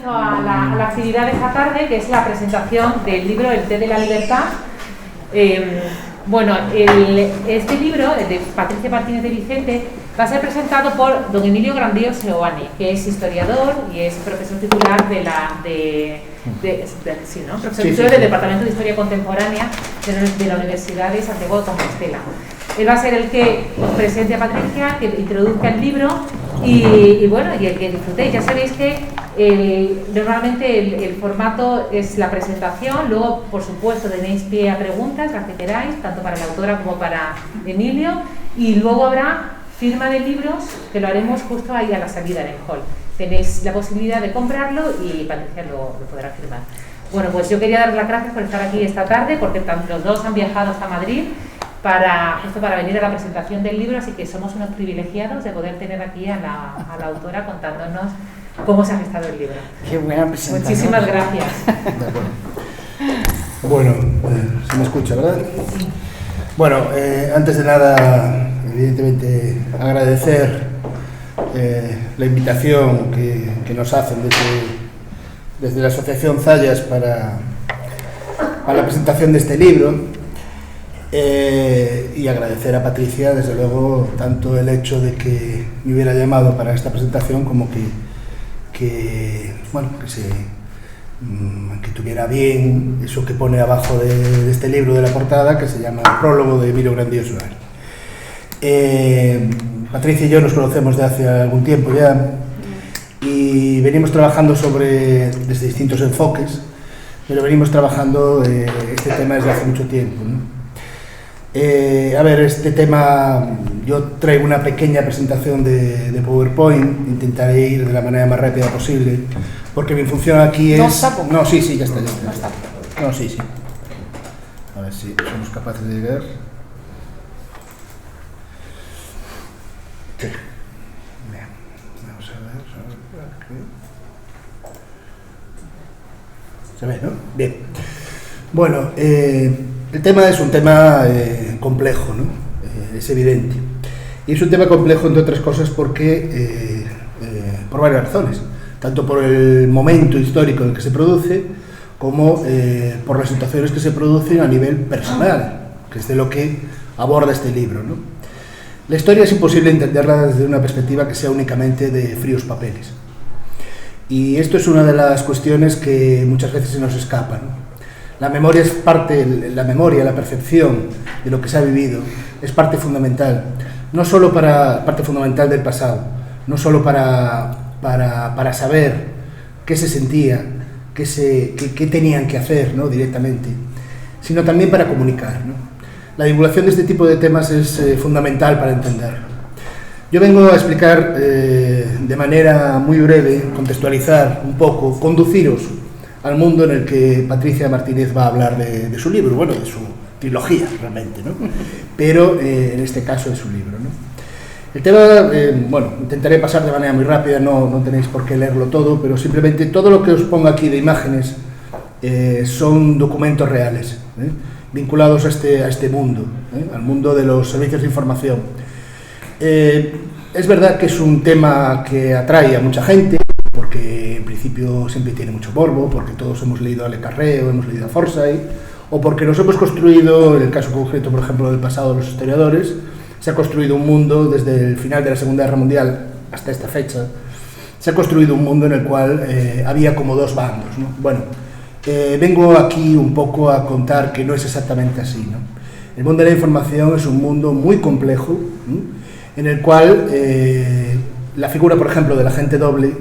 respecto a la actividad de esta tarde, que es la presentación del libro El té de la libertad. Bueno, este libro, el de Patricia Martínez de Vicente, va a ser presentado por don Emilio Grandío Seoane, que es historiador y es profesor titular profesor del Departamento de Historia Contemporánea de la Universidad de Santiago de Compostela. Él va a ser el que os presente a Patricia, que introduzca el libro y bueno, y el que disfrutéis. Ya sabéis que normalmente el formato es la presentación, luego por supuesto tenéis pie a preguntas, las que queráis, tanto para la autora como para Emilio, y luego habrá firma de libros, que lo haremos justo ahí a la salida del hall. Tenéis la posibilidad de comprarlo y Patricia lo podrá firmar. Bueno, pues yo quería dar las gracias por estar aquí esta tarde, porque los dos han viajado hasta Madrid justo para venir a la presentación del libro, así que somos unos privilegiados de poder tener aquí a la autora contándonos cómo se ha gestado el libro. Qué buena presentación. Muchísimas gracias. Bueno, se me escucha, ¿verdad? Sí. Bueno, antes de nada, evidentemente agradecer la invitación que nos hacen desde la Asociación Zayas para la presentación de este libro. Y agradecer a Patricia, desde luego, tanto el hecho de que me hubiera llamado para esta presentación como que tuviera bien eso que pone abajo de este libro, de la portada, que se llama El prólogo de Emilio Grandío Seoane. Patricia y yo nos conocemos de hace algún tiempo ya y venimos trabajando desde distintos enfoques, pero venimos trabajando este tema desde hace mucho tiempo, ¿no? Este tema, yo traigo una pequeña presentación de PowerPoint, intentaré ir de la manera más rápida posible, porque mi función aquí es... No, sí, ya está. No, sí. A ver si somos capaces de llegar. Sí. Bien, vamos a ver aquí. Se ve, ¿no? Bien. Bueno, el tema es un tema complejo, ¿no? Es evidente. Y es un tema complejo, entre otras cosas, porque por varias razones. Tanto por el momento histórico en el que se produce, como por las situaciones que se producen a nivel personal, que es de lo que aborda este libro, ¿no? La historia es imposible entenderla desde una perspectiva que sea únicamente de fríos papeles. Y esto es una de las cuestiones que muchas veces se nos escapa, ¿no? La memoria es la percepción de lo que se ha vivido, es parte fundamental, no solo parte fundamental del pasado, no solo para saber qué se sentía, qué tenían que hacer, ¿no? Directamente, sino también para comunicar, ¿no? La divulgación de este tipo de temas es fundamental para entenderlo. Yo vengo a explicar de manera muy breve, contextualizar un poco, conduciros al mundo en el que Patricia Martínez va a hablar de su libro, bueno, de su trilogía realmente, ¿no? Pero en este caso de su libro, ¿no? El tema, intentaré pasar de manera muy rápida, no tenéis por qué leerlo todo, pero simplemente todo lo que os pongo aquí de imágenes son documentos reales, vinculados a este mundo, al mundo de los servicios de información. Es verdad que es un tema que atrae a mucha gente, porque en principio siempre tiene mucho morbo, porque todos hemos leído a Le Carré o hemos leído a Forsyth, o porque nos hemos construido, en el caso concreto, por ejemplo, del pasado de los historiadores, se ha construido un mundo desde el final de la Segunda Guerra Mundial hasta esta fecha, se ha construido un mundo en el cual había como dos bandos, ¿no? Bueno, vengo aquí un poco a contar que no es exactamente así, ¿no? El mundo de la información es un mundo muy complejo, ¿no? En el cual la figura, por ejemplo, del agente doble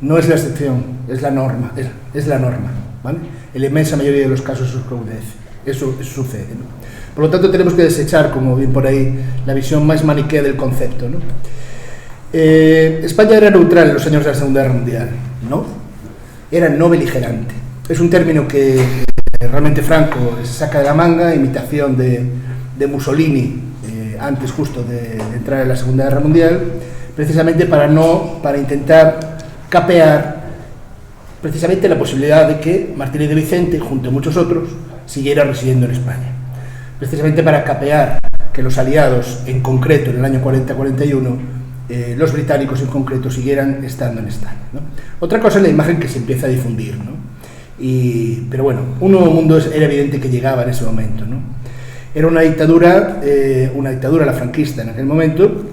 no es la excepción, es la norma, ¿vale? En la inmensa mayoría de los casos eso sucede, ¿no? Por lo tanto, tenemos que desechar, como bien por ahí, la visión más maniquea del concepto, ¿no? España era neutral en los años de la Segunda Guerra Mundial, ¿no? Era no beligerante. Es un término que realmente Franco se saca de la manga, imitación de Mussolini, antes justo de entrar en la Segunda Guerra Mundial, precisamente para intentar capear precisamente la posibilidad de que Martínez de Vicente, junto a muchos otros, siguiera residiendo en España. Precisamente para capear que los aliados, en concreto en el año 40-41, los británicos en concreto siguieran estando en España, ¿no? Otra cosa es la imagen que se empieza a difundir, ¿no? Pero bueno, un nuevo mundo era evidente que llegaba en ese momento, ¿no? Era una dictadura la franquista en aquel momento,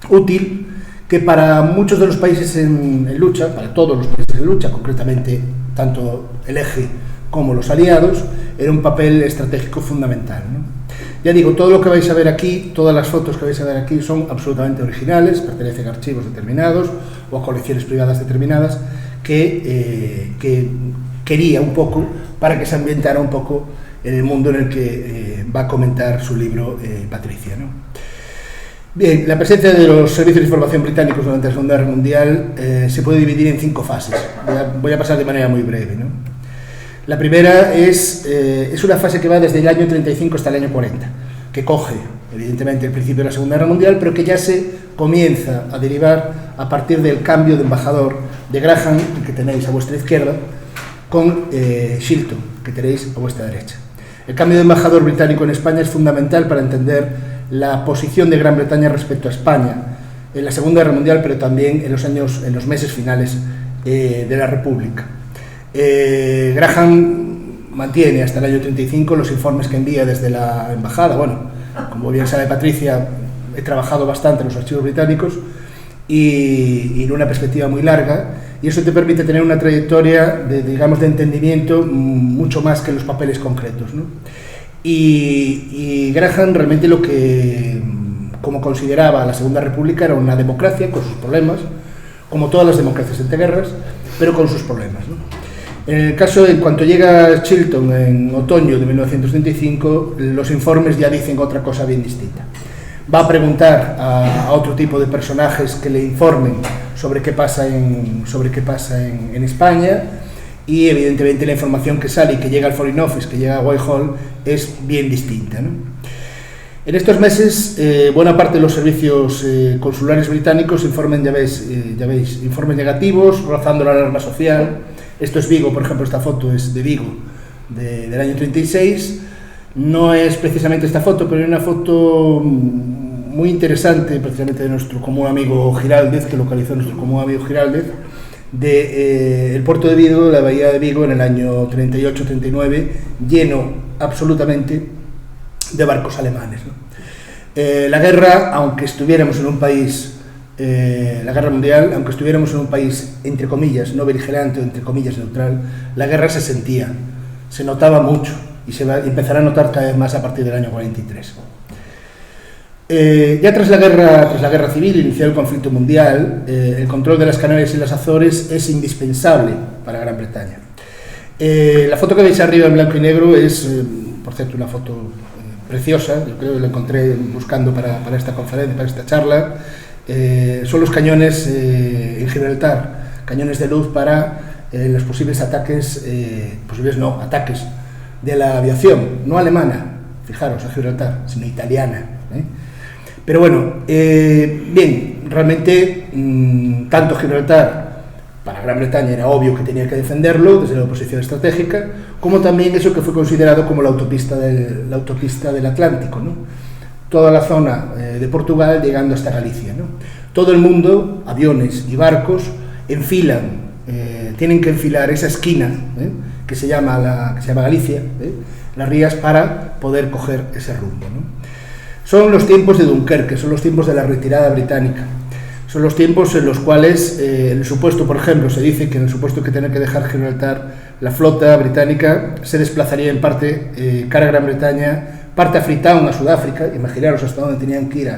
útil, que para muchos de los países en lucha, para todos los países en lucha, concretamente tanto el eje como los aliados, era un papel estratégico fundamental, ¿no? Ya digo, todo lo que vais a ver aquí, todas las fotos que vais a ver aquí son absolutamente originales, pertenecen a archivos determinados o a colecciones privadas determinadas que quería un poco para que se ambientara un poco en el mundo en el que va a comentar su libro Patricia, ¿no? Bien, la presencia de los servicios de información británicos durante la Segunda Guerra Mundial se puede dividir en 5 fases. Voy a pasar de manera muy breve, ¿no? La primera es una fase que va desde el año 35 hasta el año 40, que coge, evidentemente, el principio de la Segunda Guerra Mundial, pero que ya se comienza a derivar a partir del cambio de embajador de Graham, que tenéis a vuestra izquierda, con Shilton, que tenéis a vuestra derecha. El cambio de embajador británico en España es fundamental para entender la posición de Gran Bretaña respecto a España en la Segunda Guerra Mundial, pero también en los meses finales de la República. Graham mantiene hasta el año 35 los informes que envía desde la embajada. Bueno, como bien sabe Patricia, he trabajado bastante en los archivos británicos y en una perspectiva muy larga, y eso te permite tener una trayectoria de entendimiento mucho más que los papeles concretos, ¿no? Y Graham realmente lo que, como consideraba la Segunda República, era una democracia con sus problemas, como todas las democracias entreguerras, pero con sus problemas, ¿no? En el caso, en cuanto llega Shilton en otoño de 1935, los informes ya dicen otra cosa bien distinta. Va a preguntar a otro tipo de personajes que le informen sobre qué pasa en España, y evidentemente la información que sale y que llega al Foreign Office, que llega a Whitehall, es bien distinta, ¿no? En estos meses, buena parte de los servicios consulares británicos informen, ya veis, informes negativos, rozando la alarma social. Esto es Vigo, por ejemplo, esta foto es de Vigo, del año 36. No es precisamente esta foto, pero hay una foto muy interesante, precisamente de nuestro común amigo Giraldez, que localizó nuestro común amigo Giraldez, el puerto de Vigo, la bahía de Vigo, en el año 38-39, lleno absolutamente de barcos alemanes, ¿no? La guerra, aunque estuviéramos en un país, la guerra mundial, aunque estuviéramos en un país, entre comillas, no beligerante o entre comillas neutral, la guerra se sentía, se notaba mucho y empezará a notar cada vez más a partir del año 43. Ya tras la guerra civil, iniciado el conflicto mundial, el control de las Canarias y las Azores es indispensable para Gran Bretaña. La foto que veis arriba en blanco y negro es, por cierto, una foto preciosa. Yo creo que la encontré buscando para esta conferencia, para esta charla. Son los cañones en Gibraltar, cañones de luz para los posibles ataques, ataques de la aviación, no alemana, fijaros, a Gibraltar, sino italiana, ¿eh? Pero bueno, bien, realmente tanto Gibraltar para Gran Bretaña era obvio que tenía que defenderlo desde la posición estratégica, como también eso que fue considerado como la autopista del Atlántico, ¿no? Toda la zona de Portugal llegando hasta Galicia, ¿no? Todo el mundo, aviones y barcos, tienen que enfilar esa esquina, que se llama Galicia, las Rías, para poder coger ese rumbo, ¿no? Son los tiempos de Dunkerque, son los tiempos de la retirada británica, son los tiempos en los cuales, en el supuesto, por ejemplo, se dice que en el supuesto que tiene que dejar Gibraltar, la flota británica se desplazaría en parte cara a Gran Bretaña, parte a Freetown, a Sudáfrica, imaginaros hasta dónde tenían que ir,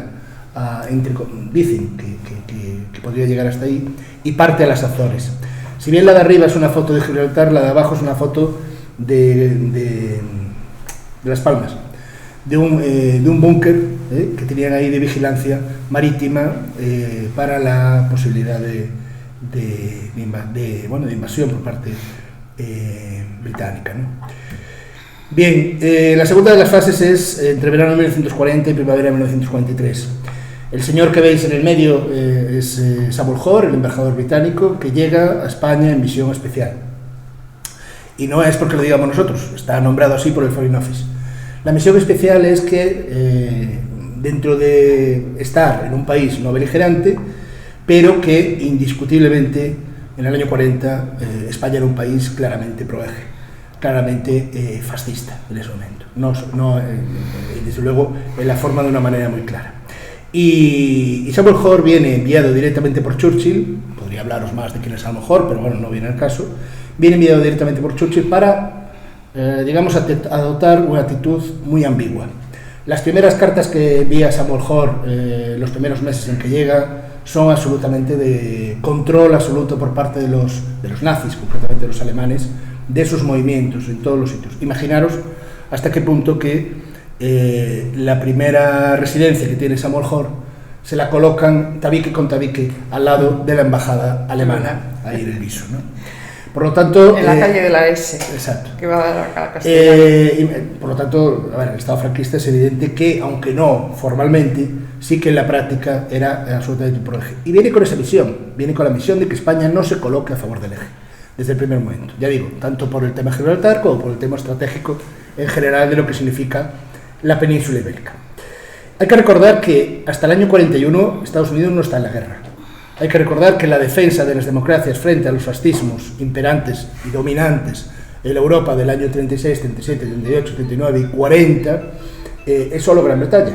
dicen que podría llegar hasta ahí, y parte a las Azores. Si bien la de arriba es una foto de Gibraltar, la de abajo es una foto de Las Palmas, de un búnker que tenían ahí de vigilancia marítima para la posibilidad de invasión por parte británica, ¿no? Bien, la segunda de las fases es entre verano de 1940 y primavera de 1943. El señor que veis en el medio es Samuel Hoare, el embajador británico, que llega a España en misión especial. Y no es porque lo digamos nosotros, está nombrado así por el Foreign Office. La misión especial es que dentro de estar en un país no beligerante, pero que indiscutiblemente en el año 40 España era un país claramente proeje, claramente fascista en ese momento, desde luego en la forma de una manera muy clara. Y Samuel Hoare viene enviado directamente por Churchill, podría hablaros más de quién es Samuel Hoare, pero bueno, no viene al caso, viene enviado directamente por Churchill para, digamos, adoptar una actitud muy ambigua. Las primeras cartas que envía Samuel Hoare, los primeros meses en que llega, son absolutamente de control absoluto por parte de los nazis, concretamente de los alemanes, de sus movimientos en todos los sitios. Imaginaros hasta qué punto que la primera residencia que tiene Samuel Hoare se la colocan tabique con tabique al lado de la embajada alemana, ahí en el viso, ¿no? Por lo tanto, en la calle de la S, exacto, que va a dar a Castellana. Por lo tanto, a ver, el Estado franquista es evidente que, aunque no formalmente, sí que en la práctica era absolutamente pro eje. Y viene con esa misión, viene con la misión de que España no se coloque a favor del eje, desde el primer momento. Ya digo, tanto por el tema Gibraltar como por el tema estratégico en general de lo que significa la península ibérica. Hay que recordar que hasta el año 41 Estados Unidos no está en la guerra. Hay que recordar que la defensa de las democracias frente a los fascismos imperantes y dominantes en la Europa del año 36, 37, 38, 39 y 40 es solo Gran Bretaña.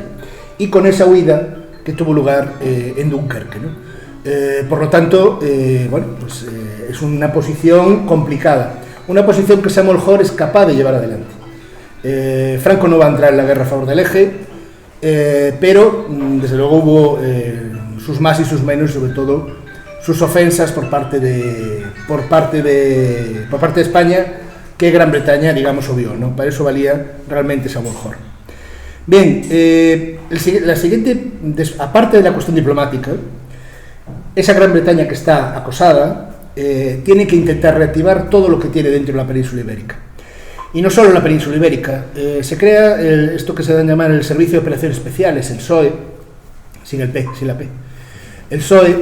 Y con esa huida que tuvo lugar en Dunkerque, ¿no? Por lo tanto, es una posición complicada. Una posición que Samuel Hoare es capaz de llevar adelante. Franco no va a entrar en la guerra a favor del eje, pero desde luego hubo sus más y sus menos, sobre todo sus ofensas por parte de España, que Gran Bretaña, digamos, obvió, ¿no? Para eso valía realmente Samuel Hoare. Bien, la siguiente, aparte de la cuestión diplomática, esa Gran Bretaña que está acosada tiene que intentar reactivar todo lo que tiene dentro de la península ibérica. Y no solo en la península ibérica, se crea esto que se da a llamar el Servicio de Operaciones Especiales, el SOE, sin la P. El SOE,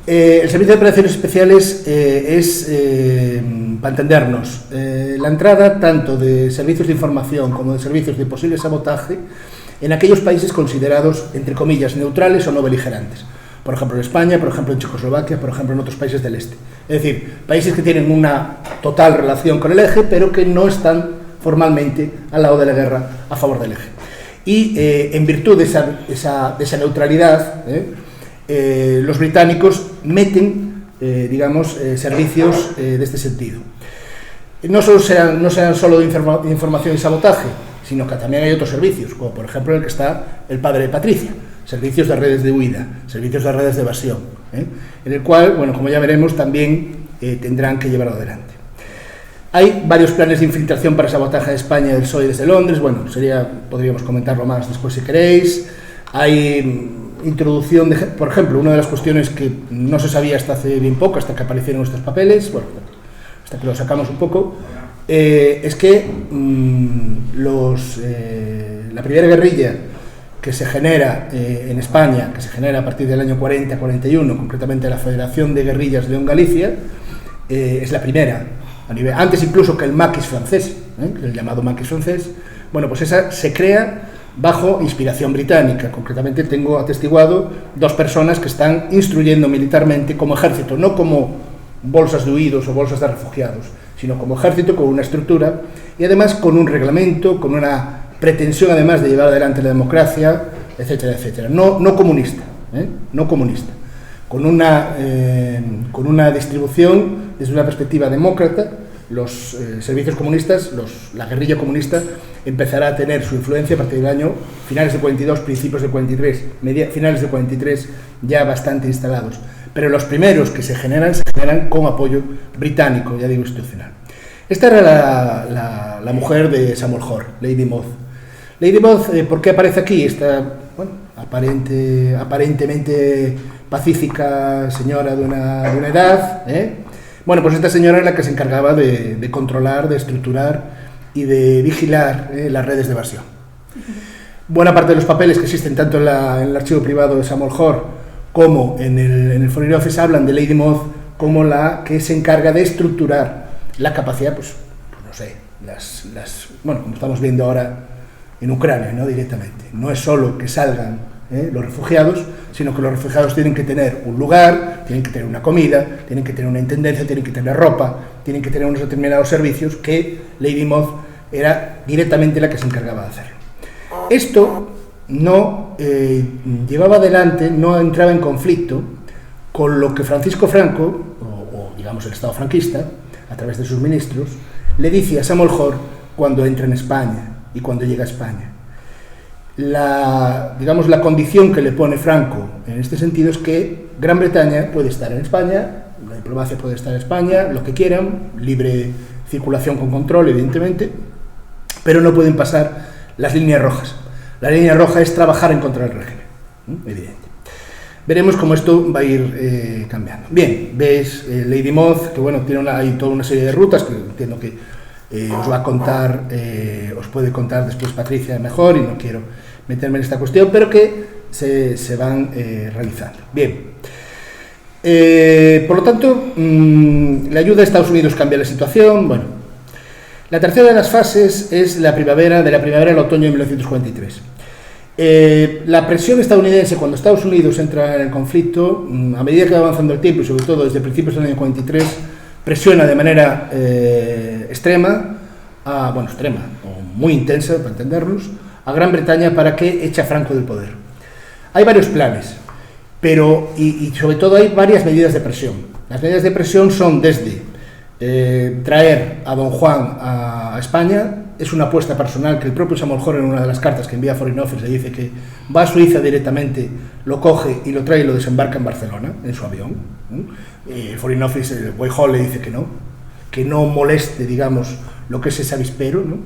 el Servicio de Operaciones Especiales es, para entendernos, la entrada tanto de servicios de información como de servicios de posible sabotaje en aquellos países considerados, entre comillas, neutrales o no beligerantes. Por ejemplo, en España, por ejemplo, en Checoslovaquia, por ejemplo, en otros países del este. Es decir, países que tienen una total relación con el eje, pero que no están formalmente al lado de la guerra a favor del eje. Y en virtud de esa neutralidad, los británicos meten, servicios de este sentido. No sean solo de información y sabotaje, sino que también hay otros servicios, como por ejemplo el que está el padre de Patricia, servicios de redes de huida, servicios de redes de evasión, en el cual, bueno, como ya veremos, también tendrán que llevarlo adelante. Hay varios planes de infiltración para sabotaje de España del PSOE desde Londres, bueno, podríamos comentarlo más después si queréis. Hay introducción de, por ejemplo, una de las cuestiones que no se sabía hasta hace bien poco, hasta que aparecieron estos papeles, bueno, hasta que lo sacamos un poco, es que la primera guerrilla que se genera en España, que se genera a partir del año 40-41, concretamente la Federación de Guerrillas León-Galicia, es la primera, antes incluso que el maquis francés, el llamado maquis francés. Bueno, pues esa se crea bajo inspiración británica. Concretamente tengo atestiguado 2 personas que están instruyendo militarmente como ejército, no como bolsas de huidos o bolsas de refugiados, sino como ejército con una estructura y además con un reglamento, con una pretensión además de llevar adelante la democracia, etcétera, etcétera. No comunista, no comunista, con una distribución desde una perspectiva demócrata. Los servicios comunistas, la guerrilla comunista empezará a tener su influencia a partir del año finales de 42, principios de 43, finales de 43 ya bastante instalados. Pero los primeros que se generan con apoyo británico, ya digo, institucional. Esta era la mujer de Samuel Hoare, Lady Moth. Lady Moth, ¿por qué aparece aquí? Esta, bueno, aparentemente pacífica señora de una edad, Bueno, pues esta señora es la que se encargaba de controlar, de estructurar y de vigilar las redes de evasión. Buena parte de los papeles que existen tanto en el archivo privado de Samuel Hoare como en el Foreign Office hablan de Lady Moth como la que se encarga de estructurar la capacidad, pues no sé, bueno, como estamos viendo ahora en Ucrania, ¿no? Directamente. No es solo que salgan los refugiados, sino que los refugiados tienen que tener un lugar, tienen que tener una comida, tienen que tener una intendencia, tienen que tener ropa, tienen que tener unos determinados servicios que Lady Moth era directamente la que se encargaba de hacerlo. Esto no llevaba adelante, no entraba en conflicto con lo que Francisco Franco, o digamos el Estado franquista, a través de sus ministros, le dice a Samuel Hoare cuando entra en España y cuando llega a España. La condición que le pone Franco en este sentido es que Gran Bretaña puede estar en España, la diplomacia puede estar en España, lo que quieran, libre circulación con control, evidentemente, pero no pueden pasar las líneas rojas. La línea roja es trabajar en contra del régimen, evidente. Veremos cómo esto va a ir cambiando. Bien, ves Lady Moth, que bueno, hay toda una serie de rutas que entiendo que os va a contar, os puede contar después Patricia mejor, y no quiero meterme en esta cuestión, pero que se van realizando. Bien. Por lo tanto, la ayuda de Estados Unidos cambia la situación. Bueno, la tercera de las fases es de la primavera al otoño de 1943. La presión estadounidense, cuando Estados Unidos entra en el conflicto, a medida que va avanzando el tiempo, y sobre todo desde principios del año 43, presiona de manera extrema o muy intensa, para entendernos, a Gran Bretaña para que eche a Franco del poder. Hay varios planes, pero y sobre todo hay varias medidas de presión. Las medidas de presión son desde traer a Don Juan a España. Es una apuesta personal que el propio Samuel Hoare, en una de las cartas que envía a Foreign Office, le dice que va a Suiza directamente, lo coge y lo trae y lo desembarca en Barcelona, en su avión. El Foreign Office, el Whitehall, le dice que no moleste, digamos, lo que es ese avispero, ¿no?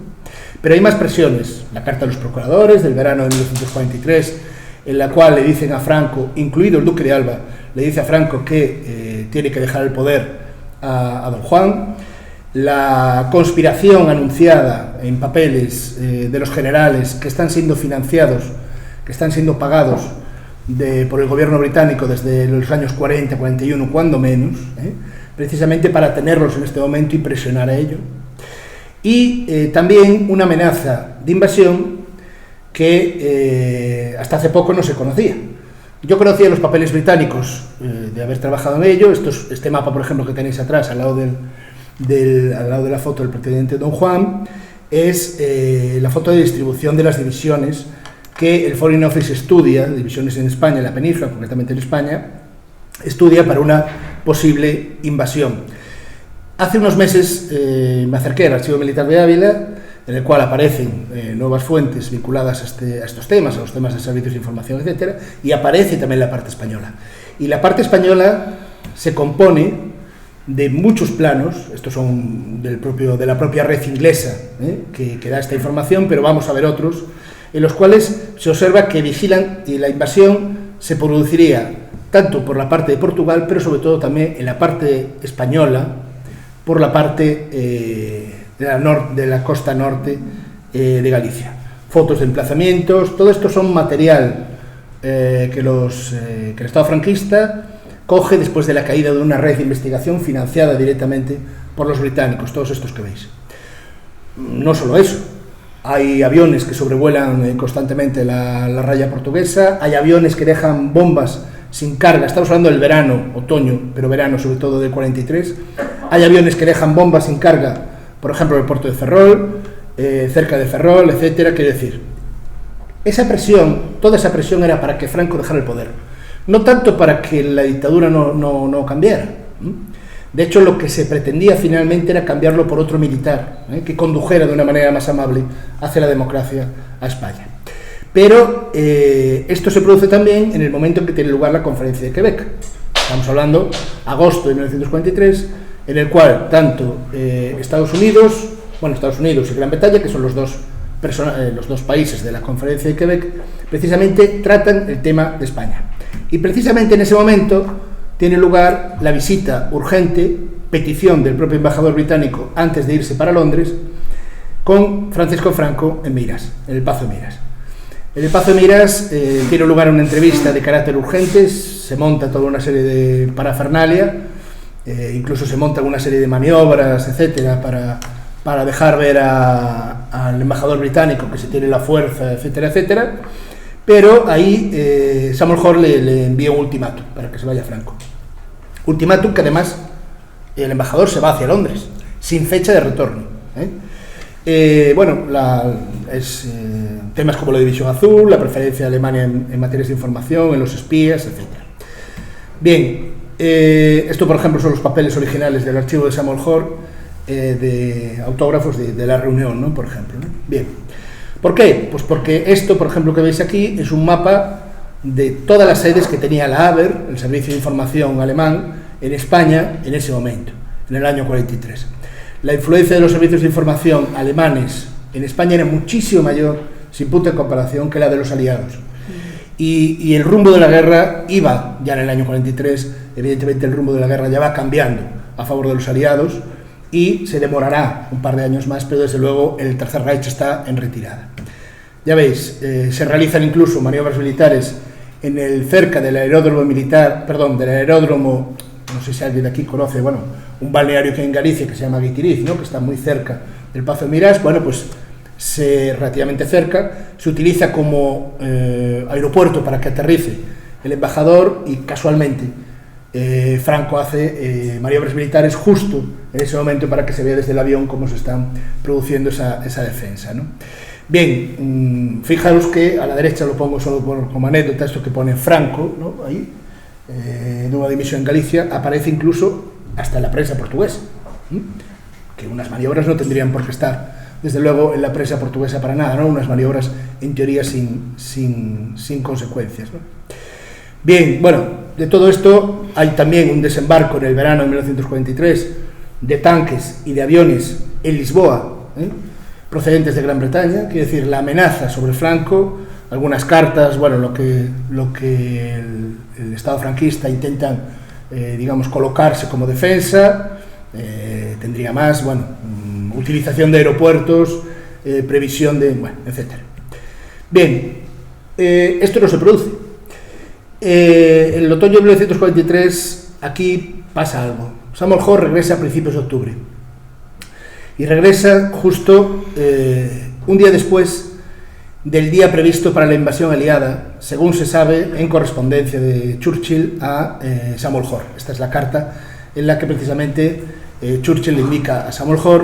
Pero hay más presiones. La carta de los procuradores del verano de 1943, en la cual le dicen a Franco, incluido el duque de Alba, le dice a Franco que tiene que dejar el poder a Don Juan. La conspiración anunciada en papeles de los generales que están siendo financiados, que están siendo pagados por el gobierno británico desde los años 40, 41, cuando menos, precisamente para tenerlos en este momento y presionar a ello. Y también una amenaza de invasión que hasta hace poco no se conocía. Yo conocía los papeles británicos de haber trabajado en ello. Este mapa, por ejemplo, que tenéis atrás, al lado de la foto del presidente Don Juan, es la foto de distribución de las divisiones que el Foreign Office estudia, divisiones en España, en la península, concretamente en España, estudia para una posible invasión. Hace unos meses me acerqué al Archivo Militar de Ávila, en el cual aparecen nuevas fuentes vinculadas a estos temas, a los temas de servicios de información, etc., y aparece también la parte española. Y la parte española se compone de muchos planos. Estos son de la propia red inglesa que da esta información, pero vamos a ver otros, en los cuales se observa que vigilan y la invasión se produciría tanto por la parte de Portugal, pero sobre todo también en la parte española, por la parte de la costa norte de Galicia. Fotos de emplazamientos, todo esto son material que el Estado franquista coge después de la caída de una red de investigación financiada directamente por los británicos, todos estos que veis. No solo eso, hay aviones que sobrevuelan constantemente la raya portuguesa, hay aviones que dejan bombas sin carga, estamos hablando del verano, otoño, pero verano sobre todo del 43, hay aviones que dejan bombas sin carga, por ejemplo en el puerto de Ferrol, cerca de Ferrol, etcétera. Quiero decir, esa presión, toda esa presión era para que Franco dejara el poder, no tanto para que la dictadura no cambiara. De hecho, lo que se pretendía finalmente era cambiarlo por otro militar, que condujera de una manera más amable hacia la democracia a España. Pero esto se produce también en el momento en que tiene lugar la Conferencia de Quebec. Estamos hablando de agosto de 1943, en el cual tanto Estados Unidos y Gran Bretaña, que son los dos países de la Conferencia de Quebec, precisamente tratan el tema de España. Y precisamente en ese momento tiene lugar la visita urgente, petición del propio embajador británico antes de irse para Londres, con Francisco Franco en Miras, en el Pazo de Miras. En el Pazo de Miras tiene lugar una entrevista de carácter urgente, se monta toda una serie de parafernalia, incluso se montan una serie de maniobras, etcétera, para dejar ver al embajador británico que se tiene la fuerza, etcétera, etcétera, pero ahí Samuel Hoare le envía un ultimátum para que se vaya Franco. Ultimátum que además el embajador se va hacia Londres, sin fecha de retorno. Temas como la División Azul, la preferencia de Alemania en materias de información, en los espías, etc. Bien, esto por ejemplo son los papeles originales del archivo de Samuel Hoare, de autógrafos de la reunión, ¿no? Por ejemplo, ¿no? Bien, ¿por qué? Pues porque esto, por ejemplo, que veis aquí, es un mapa de todas las sedes que tenía la Abwehr, el Servicio de Información alemán, en España en ese momento, en el año 43. La influencia de los servicios de información alemanes en España era muchísimo mayor, sin punto de comparación, que la de los aliados. Y el rumbo de la guerra iba, ya en el año 43, evidentemente el rumbo de la guerra ya va cambiando a favor de los aliados, y se demorará un par de años más, pero desde luego el Tercer Reich está en retirada. Ya veis, se realizan incluso maniobras militares cerca del aeródromo militar, del aeródromo, no sé si alguien de aquí conoce, un balneario que hay en Galicia que se llama Guitiriz, ¿no? Que está muy cerca del Pazo de Mirás, pues relativamente cerca, se utiliza como aeropuerto para que aterrice el embajador y casualmente Franco hace maniobras militares justo en ese momento para que se vea desde el avión cómo se está produciendo esa defensa, ¿no? Bien, fijaros que a la derecha lo pongo solo como anécdota, esto que pone Franco, ¿no? Ahí, nueva dimisión en Galicia, aparece incluso hasta en la prensa portuguesa, que unas maniobras no tendrían por qué estar, desde luego, en la prensa portuguesa para nada, ¿no? Unas maniobras en teoría sin consecuencias, ¿no? Bien, de todo esto hay también un desembarco en el verano de 1943 de tanques y de aviones en Lisboa, procedentes de Gran Bretaña, quiere decir, la amenaza sobre Franco, algunas cartas, lo que el Estado franquista intentan, colocarse como defensa, tendría más, utilización de aeropuertos, previsión de, etcétera. Bien, esto no se produce. En el otoño de 1943 aquí pasa algo. Samuel Hoare regresa a principios de octubre y regresa justo un día después del día previsto para la invasión aliada, según se sabe en correspondencia de Churchill a Samuel Hoare. Esta es la carta en la que precisamente Churchill le indica a Samuel Hoare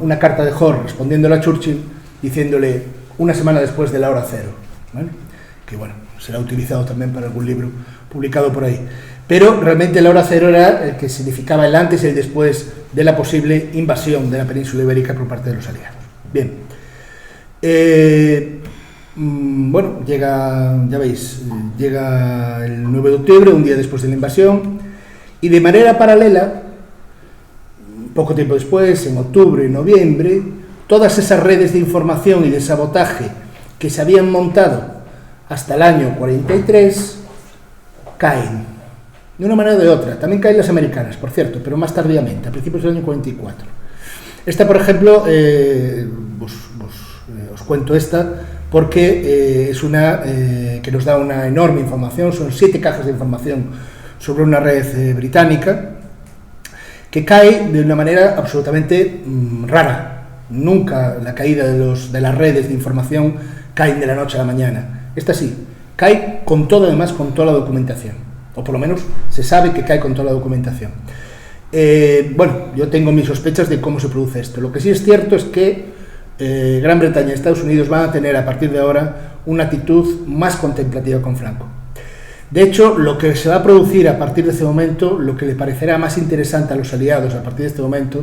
una carta de Hoare respondiéndole a Churchill diciéndole una semana después de la hora cero, ¿vale? Que será utilizado también para algún libro publicado por ahí. Pero realmente la hora cero era el que significaba el antes y el después de la posible invasión de la península ibérica por parte de los aliados. Bien. Llega el 9 de octubre, un día después de la invasión, y de manera paralela, poco tiempo después, en octubre y noviembre, todas esas redes de información y de sabotaje que se habían montado hasta el año 43 caen, de una manera o de otra. También caen las americanas, por cierto, pero más tardíamente, a principios del año 44. Esta, por ejemplo, os cuento esta porque es una que nos da una enorme información. Son 7 cajas de información sobre una red británica que cae de una manera absolutamente rara. Nunca la caída de las redes de información caen de la noche a la mañana. Esta sí, cae con toda la documentación, o por lo menos se sabe que cae con toda la documentación. Yo tengo mis sospechas de cómo se produce esto. Lo que sí es cierto es que Gran Bretaña y Estados Unidos van a tener a partir de ahora una actitud más contemplativa con Franco. De hecho, lo que se va a producir a partir de este momento, lo que le parecerá más interesante a los aliados a partir de este momento,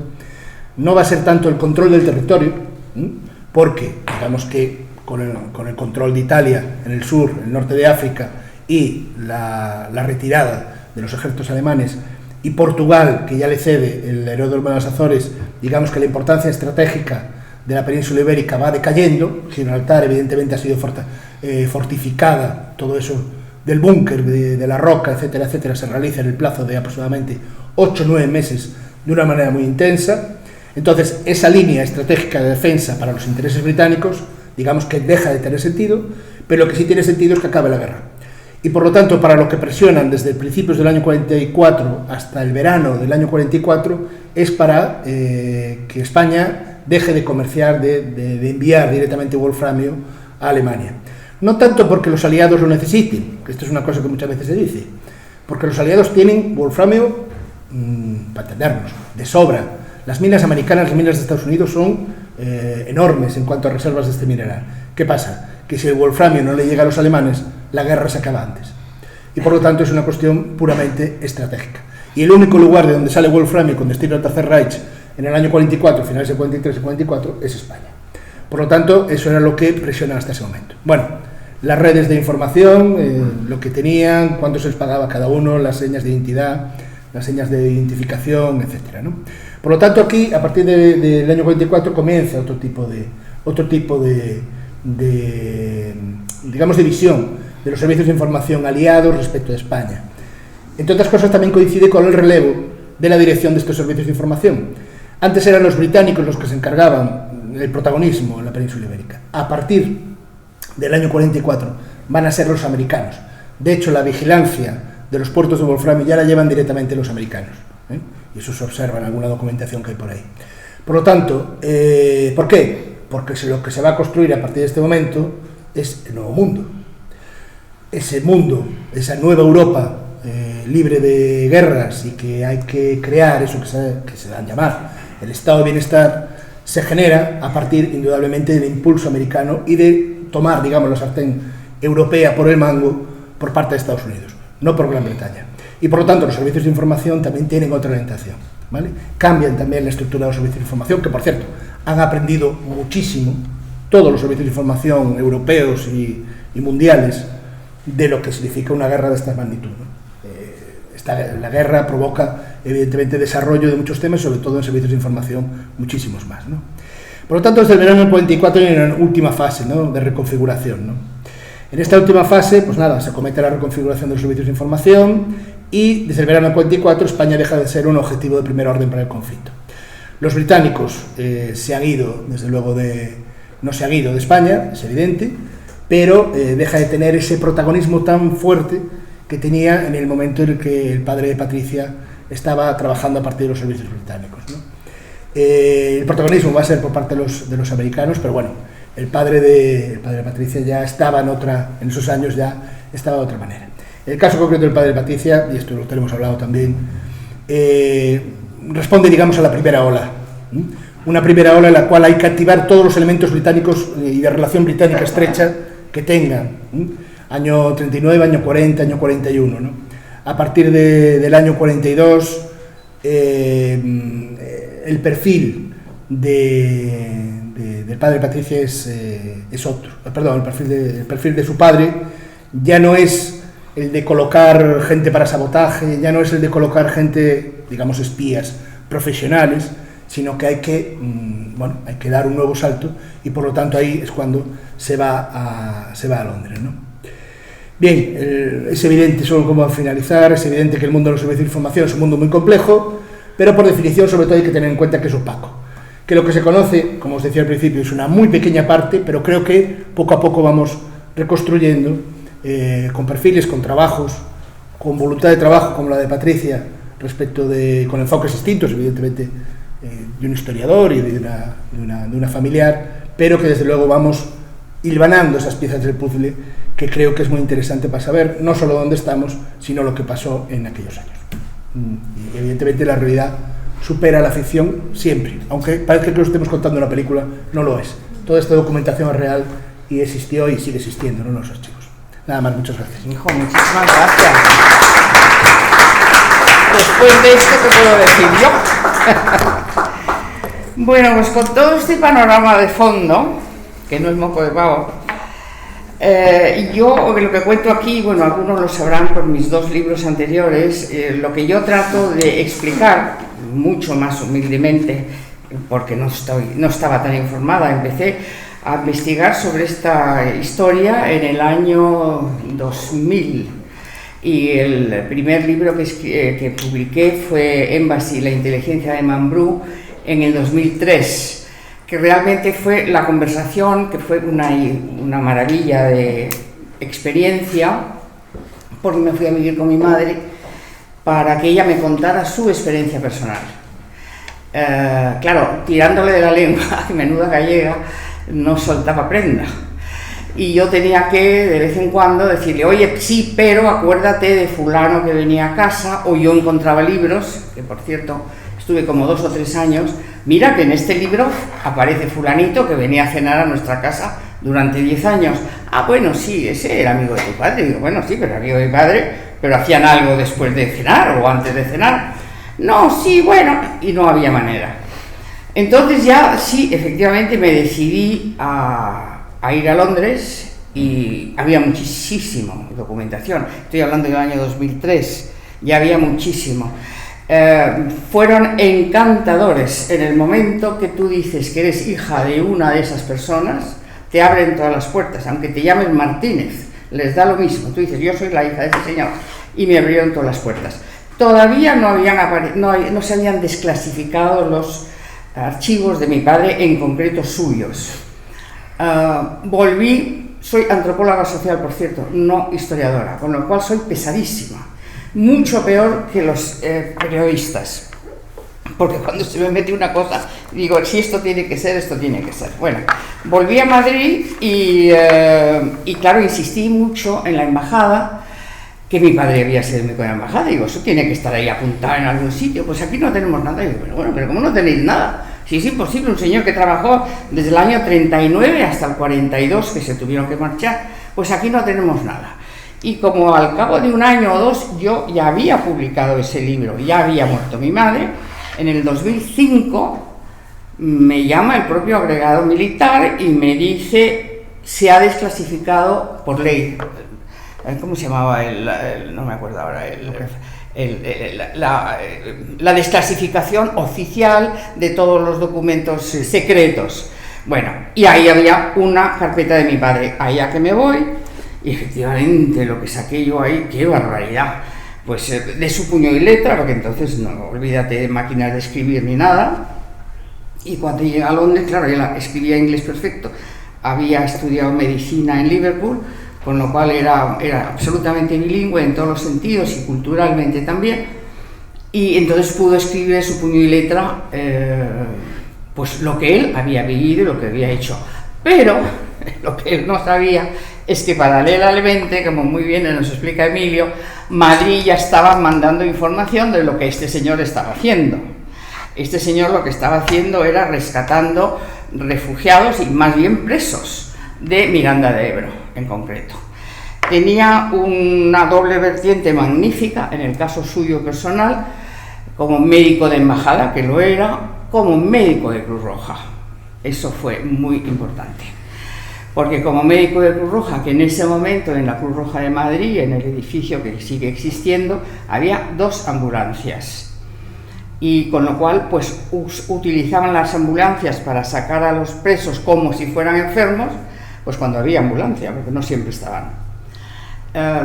no va a ser tanto el control del territorio, porque digamos que con el control de Italia en el sur, el norte de África y la retirada de los ejércitos alemanes, y Portugal, que ya le cede el aeródromo de las Azores, digamos que la importancia estratégica de la península ibérica va decayendo. Gibraltar evidentemente ha sido fortificada, todo eso del búnker, de la roca, etcétera, etcétera, se realiza en el plazo de aproximadamente 8 o 9 meses de una manera muy intensa. Entonces, esa línea estratégica de defensa para los intereses británicos, digamos que deja de tener sentido, pero lo que sí tiene sentido es que acabe la guerra. y por lo tanto para lo que presionan desde principios del año 44 hasta el verano del año 44 es para que España deje de comerciar, de enviar directamente wolframio a Alemania. No tanto porque los aliados lo necesiten, que esto es una cosa que muchas veces se dice, porque los aliados tienen wolframio, para entendernos, de sobra. Las minas americanas, las minas de Estados Unidos son enormes en cuanto a reservas de este mineral. ¿Qué pasa? Que si el wolframio no le llega a los alemanes, la guerra se acaba antes. Y por lo tanto es una cuestión puramente estratégica. Y el único lugar de donde sale wolframio con destino al Tercer Reich en el año 44, finales de 43 y 44, es España. Por lo tanto, eso era lo que presionan hasta ese momento. Bueno, las redes de información, lo que tenían, cuánto se les pagaba a cada uno, las señas de identidad, las señas de identificación, etcétera, ¿no? Por lo tanto, aquí, a partir del año 44, comienza otro tipo de digamos, de visión de los servicios de información aliados respecto a España. Entre otras cosas, también coincide con el relevo de la dirección de estos servicios de información. Antes eran los británicos los que se encargaban del protagonismo en la península ibérica. A partir del año 44 van a ser los americanos. De hecho, la vigilancia de los puertos de wolframio ya la llevan directamente los americanos, ¿eh? Y eso se observa en alguna documentación que hay por ahí. Por lo tanto, ¿por qué? Porque lo que se va a construir a partir de este momento es el nuevo mundo. Ese mundo, esa nueva Europa libre de guerras y que hay que crear eso que se da a llamar el estado de bienestar, se genera a partir, indudablemente, del impulso americano y de tomar, digamos, la sartén europea por el mango por parte de Estados Unidos, no por Gran Bretaña. Y por lo tanto, los servicios de información también tienen otra orientación, ¿vale? Cambian también la estructura de los servicios de información, que por cierto, han aprendido muchísimo todos los servicios de información europeos y mundiales de lo que significa una guerra de esta magnitud, ¿no? La guerra provoca, evidentemente, desarrollo de muchos temas, sobre todo en servicios de información, muchísimos más, ¿no? Por lo tanto, desde el verano del 44 hay una última fase, ¿no?, de reconfiguración, ¿no? En esta última fase, pues nada, se comete la reconfiguración de los servicios de información y desde el verano del 44 España deja de ser un objetivo de primer orden para el conflicto. Los británicos se han ido, desde luego, no se han ido de España, es evidente, pero deja de tener ese protagonismo tan fuerte que tenía en el momento en el que el padre de Patricia estaba trabajando a partir de los servicios británicos, ¿no? El protagonismo va a ser por parte de los americanos, pero bueno, el padre de Patricia ya estaba en esos años ya estaba de otra manera. El caso concreto del padre de Patricia, y esto lo tenemos hablado también, responde, digamos, a la primera ola, ¿sí? Una primera ola en la cual hay que activar todos los elementos británicos y de relación británica estrecha que tengan, ¿sí? Año 39, año 40, año 41, ¿no? A partir del año 42, el perfil del padre de Patricia es otro. Perdón, el perfil de su padre ya no es el de colocar gente para sabotaje, ya no es el de colocar gente, digamos, espías profesionales, sino que hay que dar un nuevo salto y por lo tanto ahí es cuando se va a Londres, ¿no? Bien, es evidente, solo como a finalizar, es evidente que el mundo de los servicios de información es un mundo muy complejo, pero por definición sobre todo hay que tener en cuenta que es opaco, que lo que se conoce, como os decía al principio, es una muy pequeña parte, pero creo que poco a poco vamos reconstruyendo con perfiles, con trabajos, con voluntad de trabajo como la de Patricia, con enfoques distintos, evidentemente, de un historiador y de una familiar, pero que desde luego vamos hilvanando esas piezas del puzzle que creo que es muy interesante para saber no solo dónde estamos, sino lo que pasó en aquellos años. Y evidentemente la realidad supera la ficción siempre, aunque parezca que lo estemos contando en una película, no lo es. Toda esta documentación es real y existió y sigue existiendo, ¿no?, en los archivos. Nada más, muchas gracias. Hijo, muchísimas gracias. Después de esto, ¿qué puedo decir yo? Bueno, pues con todo este panorama de fondo, que no es moco de pavo, yo lo que cuento aquí, bueno, algunos lo sabrán por mis dos libros anteriores, lo que yo trato de explicar, mucho más humildemente, porque no estaba tan informada, empecé a investigar sobre esta historia en el año 2000 y el primer libro que publiqué fue Embassy, la inteligencia de Mambrú, en el 2003, que realmente fue la conversación, que fue una maravilla de experiencia, porque me fui a vivir con mi madre para que ella me contara su experiencia personal. Claro, tirándole de la lengua, menuda gallega, no soltaba prenda. Y yo tenía que, de vez en cuando, decirle, oye, sí, pero acuérdate de fulano que venía a casa, o yo encontraba libros, que por cierto, estuve como 2 o 3 años, mira que en este libro aparece fulanito que venía a cenar a nuestra casa durante 10 años. Ah, bueno, sí, ese era amigo de tu padre. Digo, bueno, sí, pero amigo de mi padre, pero hacían algo después de cenar o antes de cenar. No, sí, bueno, y no había manera. Entonces ya, sí, efectivamente me decidí a ir a Londres y había muchísima documentación. Estoy hablando del año 2003, ya había muchísimo. Fueron encantadores. En el momento que tú dices que eres hija de una de esas personas, te abren todas las puertas, aunque te llames Martínez, les da lo mismo. Tú dices, yo soy la hija de ese señor, y me abrieron todas las puertas. Todavía no se habían desclasificado los archivos de mi padre, en concreto suyos. Volví, soy antropóloga social, por cierto, no historiadora, con lo cual soy pesadísima, mucho peor que los periodistas, porque cuando se me mete una cosa, digo, si esto tiene que ser, esto tiene que ser. Bueno, volví a Madrid y claro, insistí mucho en la embajada, que mi padre había sido médico de la embajada. Digo, eso tiene que estar ahí apuntado en algún sitio. Pues aquí no tenemos nada. Y digo, pero ¿cómo no tenéis nada? Si es imposible, un señor que trabajó desde el año 39 hasta el 42, que se tuvieron que marchar, pues aquí no tenemos nada. Y como al cabo de 1 año o 2 yo ya había publicado ese libro, ya había muerto mi madre, en el 2005 me llama el propio agregado militar y me dice, se ha desclasificado por ley. ¿Cómo se llamaba? No me acuerdo ahora. La desclasificación oficial de todos los documentos secretos. Bueno, y ahí había una carpeta de mi padre. Allá que me voy, y efectivamente lo que saqué yo ahí, qué barbaridad. Pues de su puño y letra, porque entonces no, olvídate de máquinas de escribir ni nada. Y cuando llegué a Londres, claro, yo escribía inglés perfecto. Había estudiado medicina en Liverpool, con lo cual era absolutamente bilingüe en todos los sentidos y culturalmente también, y entonces pudo escribir de su puño y letra pues lo que él había vivido y lo que había hecho. Pero lo que él no sabía es que paralelamente, como muy bien nos explica Emilio, Madrid ya estaba mandando información de lo que este señor estaba haciendo. Este señor lo que estaba haciendo era rescatando refugiados y más bien presos de Miranda de Ebro, en concreto. Tenía una doble vertiente magnífica, en el caso suyo personal, como médico de embajada, que lo era, como médico de Cruz Roja. Eso fue muy importante, porque como médico de Cruz Roja, que en ese momento en la Cruz Roja de Madrid, en el edificio que sigue existiendo, había 2 ambulancias. Y con lo cual pues utilizaban las ambulancias para sacar a los presos como si fueran enfermos, pues cuando había ambulancia, porque no siempre estaban.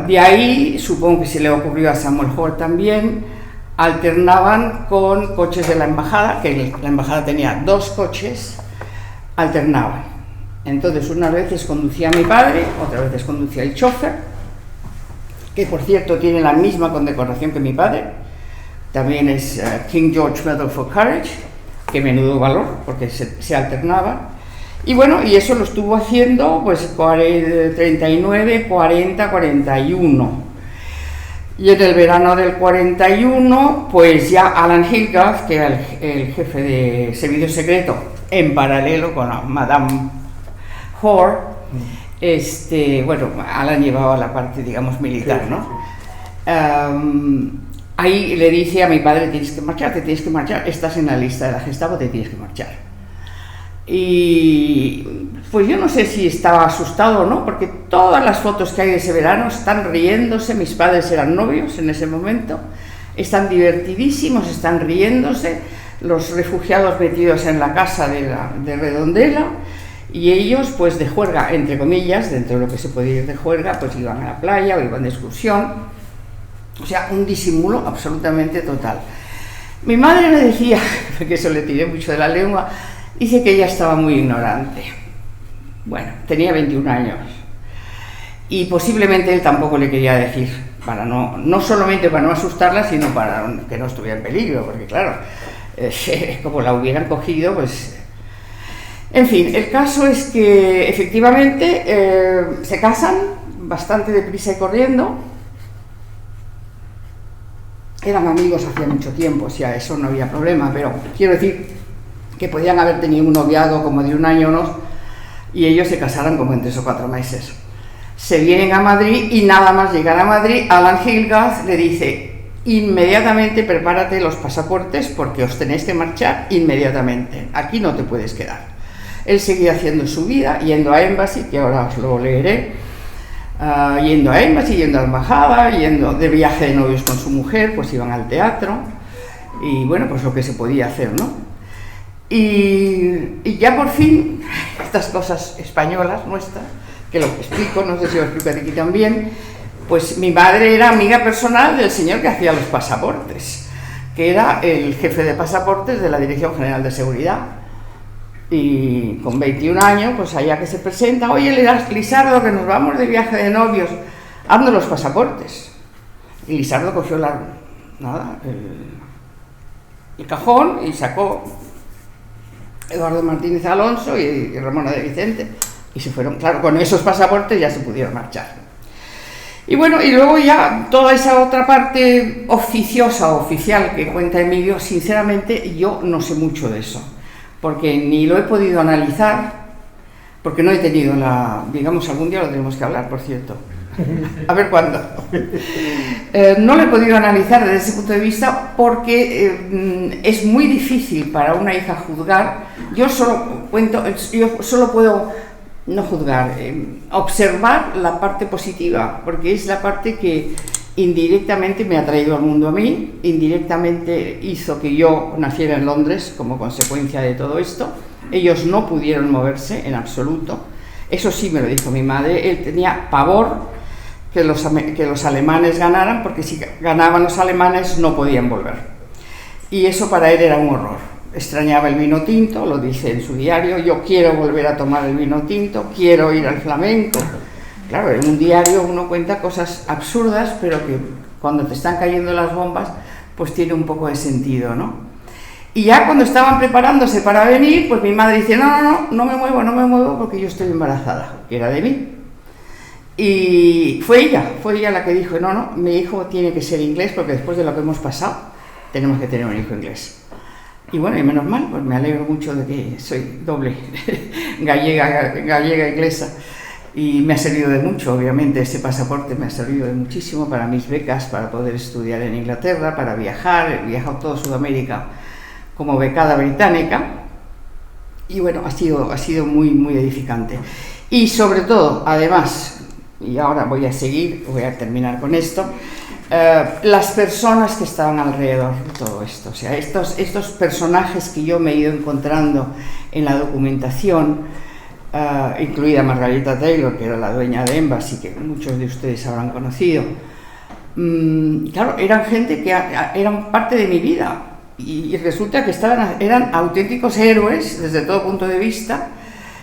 De ahí, supongo que se le ocurrió a Samuel Hall también, alternaban con coches de la embajada, que la embajada tenía 2 coches, alternaban. Entonces unas veces conducía mi padre, otras veces conducía el chofer, que por cierto tiene la misma condecoración que mi padre, también es King George Medal for Courage, que menudo valor, porque se alternaba. Y bueno, y eso lo estuvo haciendo pues 39, 40, 41. Y en el verano del 41, pues ya Alan Hilgarth, que era el jefe de servicio secreto, en paralelo con la Madame Hoare, bueno, Alan llevaba la parte, digamos, militar, ¿no? Ahí le dice a mi padre, tienes que marchar, estás en la lista de la Gestapo, te tienes que marchar. Y pues yo no sé si estaba asustado o no, porque todas las fotos que hay de ese verano están riéndose, mis padres eran novios en ese momento, están divertidísimos, están riéndose, los refugiados metidos en la casa de Redondela, y ellos pues de juerga, entre comillas, dentro de lo que se podía ir de juerga, pues iban a la playa o iban de excursión, o sea, un disimulo absolutamente total. Mi madre me decía, porque eso le tiré mucho de la lengua, dice que ella estaba muy ignorante. Bueno, tenía 21 años y posiblemente él tampoco le quería decir no solamente para no asustarla, sino para que no estuviera en peligro, porque claro, como la hubieran cogido, pues... En fin, el caso es que efectivamente se casan bastante deprisa y corriendo. Eran amigos hacía mucho tiempo, o sea, eso no había problema, pero quiero decir que podían haber tenido un noviazgo como de un año o dos, y ellos se casaron como en 3 o 4 meses. Se vienen a Madrid y nada más llegar a Madrid, Alan Hilgard le dice: inmediatamente prepárate los pasaportes porque os tenéis que marchar inmediatamente, aquí no te puedes quedar. Él seguía haciendo su vida, yendo a Embassy, que ahora os lo leeré, yendo a Embassy, yendo a la embajada, yendo de viaje de novios con su mujer, pues iban al teatro, y bueno, pues lo que se podía hacer, ¿no? Y ya por fin, estas cosas españolas nuestras, que lo explico, no sé si lo explico aquí también, pues mi madre era amiga personal del señor que hacía los pasaportes, que era el jefe de pasaportes de la Dirección General de Seguridad. Y con 21 años, pues allá que se presenta: oye, Lisardo, que nos vamos de viaje de novios, haznos los pasaportes. Y Lisardo cogió el cajón y sacó Eduardo Martínez Alonso y Ramona de Vicente, y se fueron. Claro, con esos pasaportes ya se pudieron marchar. Y bueno, y luego ya toda esa otra parte oficiosa o oficial que cuenta Emilio, sinceramente yo no sé mucho de eso, porque ni lo he podido analizar, porque no he tenido digamos, algún día lo tenemos que hablar, por cierto, a ver cuándo. No lo he podido analizar desde ese punto de vista porque es muy difícil para una hija juzgar. Yo solo puedo, no juzgar, observar la parte positiva, porque es la parte que indirectamente me ha traído al mundo a mí, indirectamente hizo que yo naciera en Londres como consecuencia de todo esto. Ellos no pudieron moverse en absoluto. Eso sí me lo dijo mi madre. Él tenía pavor que los alemanes ganaran, porque si ganaban los alemanes no podían volver. Y eso para él era un horror. Extrañaba el vino tinto, lo dice en su diario: yo quiero volver a tomar el vino tinto, quiero ir al flamenco. Claro, en un diario uno cuenta cosas absurdas, pero que cuando te están cayendo las bombas, pues tiene un poco de sentido, ¿no? Y ya cuando estaban preparándose para venir, pues mi madre dice: no me muevo porque yo estoy embarazada, que era de mí. Y fue ella la que dijo: no, mi hijo tiene que ser inglés, porque después de lo que hemos pasado, tenemos que tener un hijo inglés. Y bueno, y menos mal, pues me alegro mucho de que soy doble, gallega, inglesa. Y me ha servido de mucho, obviamente, ese pasaporte me ha servido de muchísimo para mis becas, para poder estudiar en Inglaterra, para viajar. He viajado toda Sudamérica como becada británica. Y bueno, ha sido muy, muy edificante. Y sobre todo, además, y ahora voy a terminar con esto, las personas que estaban alrededor de todo esto. O sea, estos personajes que yo me he ido encontrando en la documentación, incluida Margarita Taylor, que era la dueña de Embassy, que muchos de ustedes habrán conocido. Claro, eran gente que eran parte de mi vida, y resulta que eran auténticos héroes desde todo punto de vista,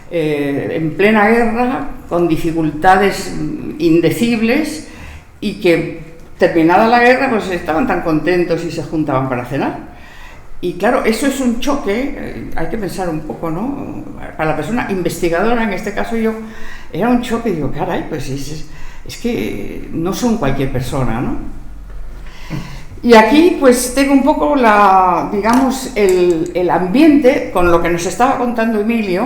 en plena guerra, con dificultades indecibles, y que terminada la guerra pues estaban tan contentos y se juntaban para cenar. Y claro, eso es un choque, hay que pensar un poco, ¿no? Para la persona investigadora, en este caso yo, era un choque. Digo, caray, pues es que no son cualquier persona, ¿no? Y aquí pues tengo un poco digamos, el ambiente, con lo que nos estaba contando Emilio,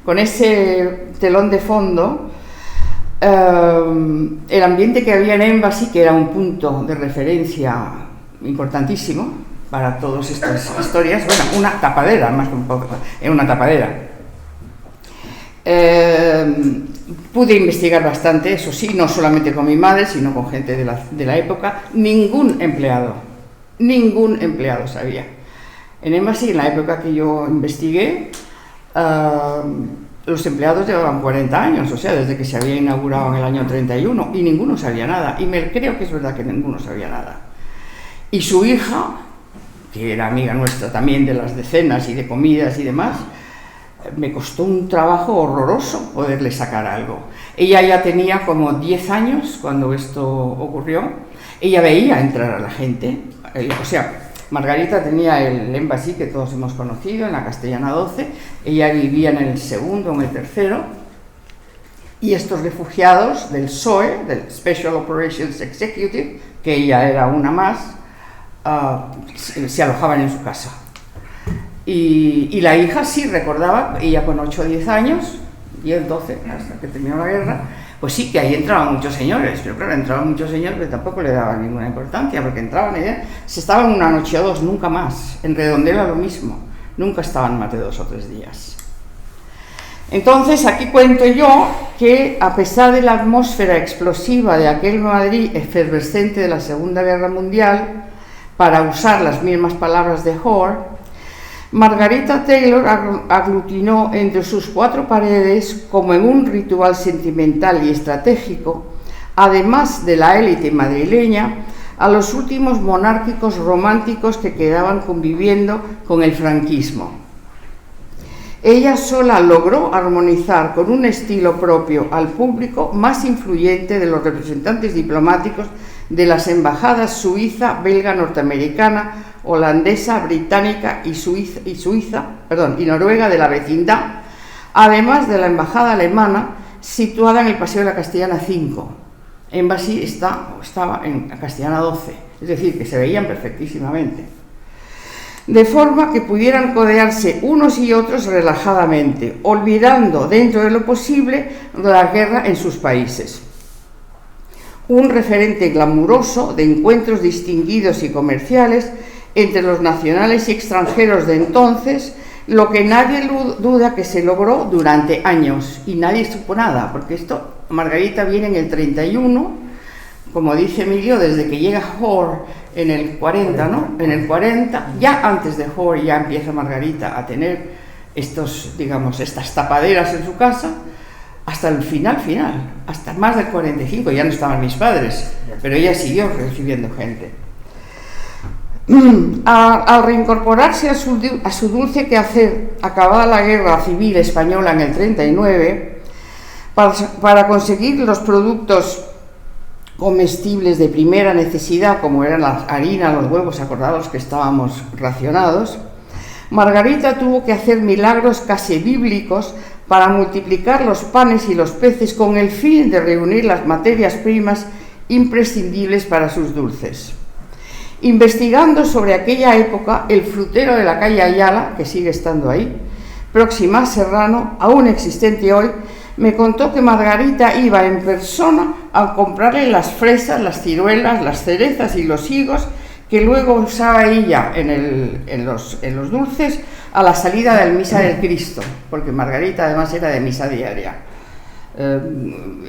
con ese telón de fondo, el ambiente que había en Embassy, que era un punto de referencia importantísimo para todas estas historias. Bueno, una tapadera, más que un poco, era una tapadera. Pude investigar bastante, eso sí, no solamente con mi madre, sino con gente de la época. Ningún empleado sabía. En Embassy, en la época que yo investigué, los empleados llevaban 40 años, o sea, desde que se había inaugurado en el año 31, y ninguno sabía nada. Y creo que es verdad que ninguno sabía nada. Y su hija, que era amiga nuestra también de las de cenas y de comidas y demás, me costó un trabajo horroroso poderle sacar algo. Ella ya tenía como 10 años cuando esto ocurrió. Ella veía entrar a la gente, o sea, Margarita tenía el Embassy que todos hemos conocido en la Castellana 12, ella vivía en el segundo, en el tercero, y estos refugiados del SOE, del Special Operations Executive, que ella era una más, se alojaban en su casa. Y la hija sí recordaba, ella con 8 o 10 años, 10, 12, hasta que terminó la guerra, pues sí, que ahí entraban muchos señores, pero claro, entraban muchos señores, pero tampoco le daban ninguna importancia, porque entraban y se estaban una noche o dos, nunca más. En Redondela lo mismo, nunca estaban más de 2 o 3 días. Entonces, aquí cuento yo que, a pesar de la atmósfera explosiva de aquel Madrid efervescente de la Segunda Guerra Mundial, para usar las mismas palabras de Hoare, Margarita Taylor aglutinó entre sus 4 paredes, como en un ritual sentimental y estratégico, además de la élite madrileña, a los últimos monárquicos románticos que quedaban conviviendo con el franquismo. Ella sola logró armonizar con un estilo propio al público más influyente de los representantes diplomáticos de las embajadas suiza, belga, norteamericana, holandesa, británica y Noruega de la vecindad, además de la embajada alemana situada en el Paseo de la Castellana 5. Embassy estaba en la Castellana 12, es decir, que se veían perfectísimamente, de forma que pudieran codearse unos y otros relajadamente, olvidando dentro de lo posible la guerra en sus países. Un referente glamuroso de encuentros distinguidos y comerciales entre los nacionales y extranjeros de entonces, lo que nadie duda que se logró durante años, y nadie supo nada, porque esto, Margarita viene en el 31, como dice Emilio, desde que llega Hoare en el 40, ¿no? En el 40, ya antes de Hoare ya empieza Margarita a tener estas tapaderas en su casa, hasta el final, hasta más del 45, ya no estaban mis padres, pero ella siguió recibiendo gente. Al reincorporarse a su dulce quehacer, acabada la guerra civil española en el 39, para conseguir los productos comestibles de primera necesidad, como eran la harina, los huevos, acordados que estábamos racionados, Margarita tuvo que hacer milagros casi bíblicos para multiplicar los panes y los peces con el fin de reunir las materias primas imprescindibles para sus dulces. Investigando sobre aquella época, el frutero de la calle Ayala, que sigue estando ahí, próxima a Serrano, aún existente hoy, me contó que Margarita iba en persona a comprarle las fresas, las ciruelas, las cerezas y los higos que luego usaba ella en los dulces a la salida del Misa del Cristo, porque Margarita además era de misa diaria,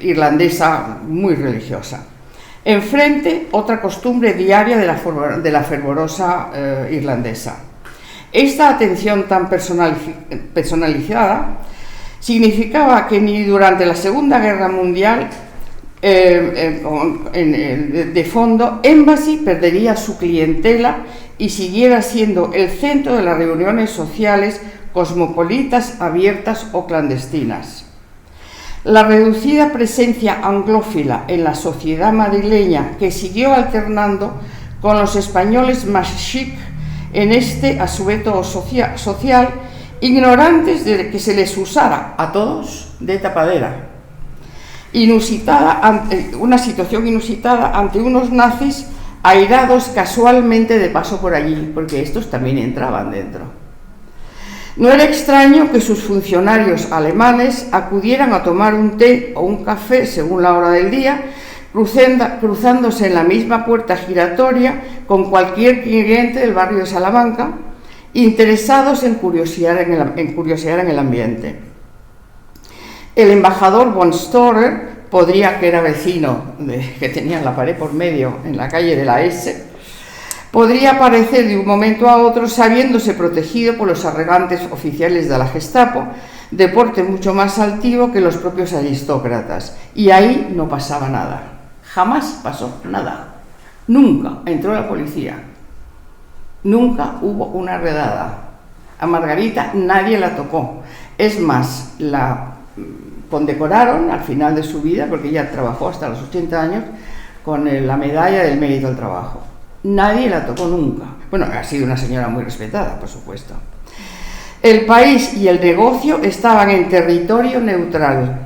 irlandesa muy religiosa. Enfrente, otra costumbre diaria de la fervorosa irlandesa. Esta atención tan personalizada significaba que ni durante la Segunda Guerra Mundial, de fondo, Embassy perdería su clientela y siguiera siendo el centro de las reuniones sociales cosmopolitas, abiertas o clandestinas. La reducida presencia anglófila en la sociedad madrileña, que siguió alternando con los españoles más chic en este asueto social, ignorantes de que se les usara a todos de tapadera. Una situación inusitada ante unos nazis airados casualmente de paso por allí, porque estos también entraban dentro. No era extraño que sus funcionarios alemanes acudieran a tomar un té o un café según la hora del día, cruzándose en la misma puerta giratoria con cualquier cliente del barrio de Salamanca, interesados en curiosear en el ambiente. El embajador von Storer, que era vecino, que tenía la pared por medio en la calle de la S, podría aparecer de un momento a otro sabiéndose protegido por los arrogantes oficiales de la Gestapo, de porte mucho más altivo que los propios aristócratas, y ahí no pasaba nada. Jamás pasó nada. Nunca entró la policía. Nunca hubo una redada. A Margarita nadie la tocó. Es más, la condecoraron al final de su vida, porque ella trabajó hasta los 80 años, con la medalla del mérito al trabajo. Nadie la tocó nunca. Bueno, ha sido una señora muy respetada, por supuesto. El país y el negocio estaban en territorio neutral.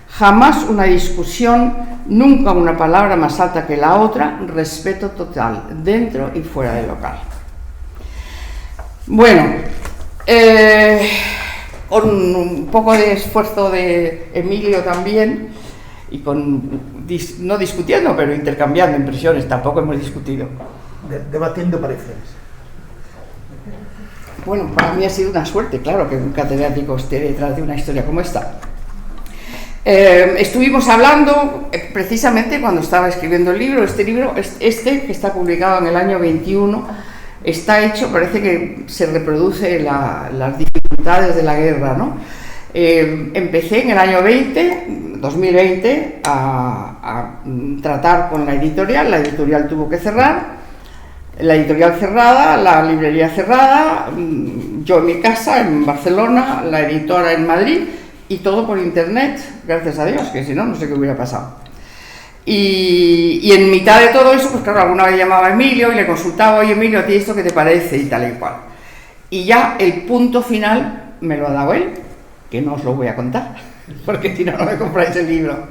Jamás una discusión, nunca una palabra más alta que la otra, respeto total, dentro y fuera del local. Bueno, con un poco de esfuerzo de Emilio también, y no discutiendo, pero intercambiando impresiones, tampoco hemos discutido. Debatiendo pareceres. Bueno, para mí ha sido una suerte, claro, que un catedrático esté detrás de una historia como esta. Estuvimos hablando precisamente cuando estaba escribiendo el libro. Este libro, que está publicado en el año 21, está hecho, parece que se reproduce las dificultades de la guerra, ¿no? Empecé en el año 2020, a tratar con la editorial tuvo que cerrar. La editorial cerrada, la librería cerrada, yo en mi casa en Barcelona, la editora en Madrid, y todo por internet, gracias a Dios, que si no, no sé qué hubiera pasado. Y en mitad de todo eso, pues claro, alguna vez llamaba a Emilio y le consultaba: oye Emilio, ¿a ti esto qué te parece? Y tal y cual. Y ya el punto final me lo ha dado él, que no os lo voy a contar, porque si no, no me compráis el libro.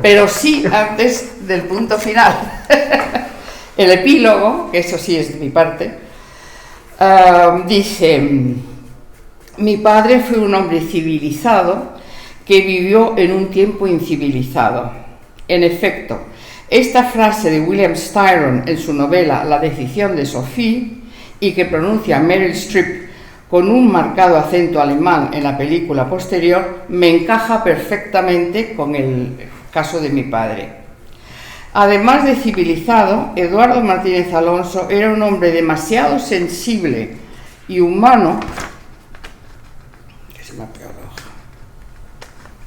Pero sí, antes del punto final... El epílogo, que eso sí es de mi parte, dice: mi padre fue un hombre civilizado que vivió en un tiempo incivilizado. En efecto, esta frase de William Styron en su novela La decisión de Sophie, y que pronuncia Meryl Streep con un marcado acento alemán en la película posterior, me encaja perfectamente con el caso de mi padre. Además de civilizado, Eduardo Martínez Alonso era un hombre demasiado sensible y humano, que se me ha pegado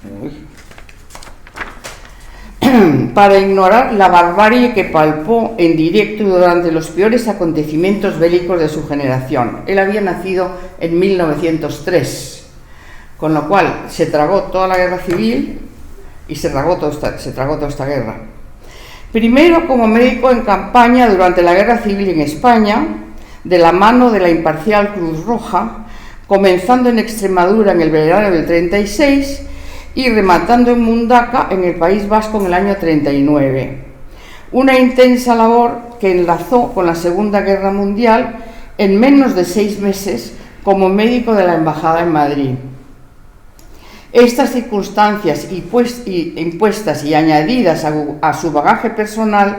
la hoja, para ignorar la barbarie que palpó en directo durante los peores acontecimientos bélicos de su generación. Él había nacido en 1903, con lo cual se tragó toda la guerra civil y se tragó toda esta guerra. Primero como médico en campaña durante la Guerra Civil en España, de la mano de la imparcial Cruz Roja, comenzando en Extremadura en el verano del 36 y rematando en Mundaca, en el País Vasco, en el año 39. Una intensa labor que enlazó con la Segunda Guerra Mundial en menos de 6 meses como médico de la Embajada en Madrid. Estas circunstancias impuestas y añadidas a su bagaje personal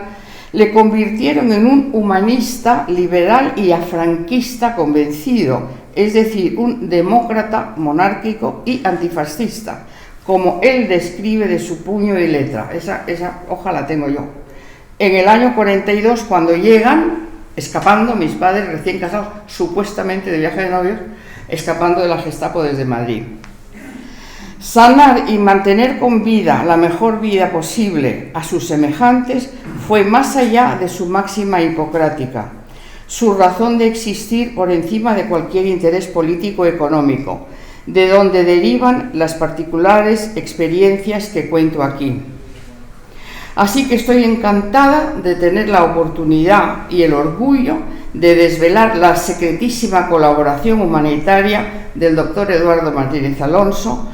le convirtieron en un humanista, liberal y afranquista convencido, es decir, un demócrata monárquico y antifascista, como él describe de su puño y letra. Esa hoja la tengo yo. En el año 42, cuando llegan, escapando, mis padres recién casados, supuestamente de viaje de novios, escapando de la Gestapo desde Madrid. Sanar y mantener con vida la mejor vida posible a sus semejantes fue más allá de su máxima hipocrática, su razón de existir por encima de cualquier interés político o económico, de donde derivan las particulares experiencias que cuento aquí. Así que estoy encantada de tener la oportunidad y el orgullo de desvelar la secretísima colaboración humanitaria del doctor Eduardo Martínez Alonso,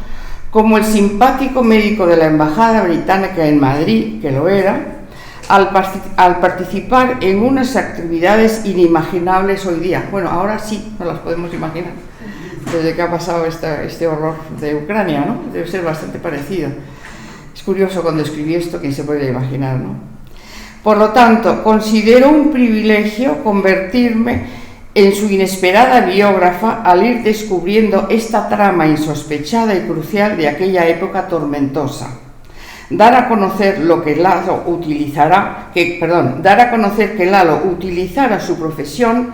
como el simpático médico de la Embajada Británica en Madrid, que lo era, al participar en unas actividades inimaginables hoy día. Bueno, ahora sí, no las podemos imaginar, desde que ha pasado este horror de Ucrania, ¿no? Debe ser bastante parecido. Es curioso cuando escribí esto, quién se podría imaginar, ¿no? Por lo tanto, considero un privilegio convertirme en su inesperada biógrafa al ir descubriendo esta trama insospechada y crucial de aquella época tormentosa. Dar a conocer que Lalo utilizara su profesión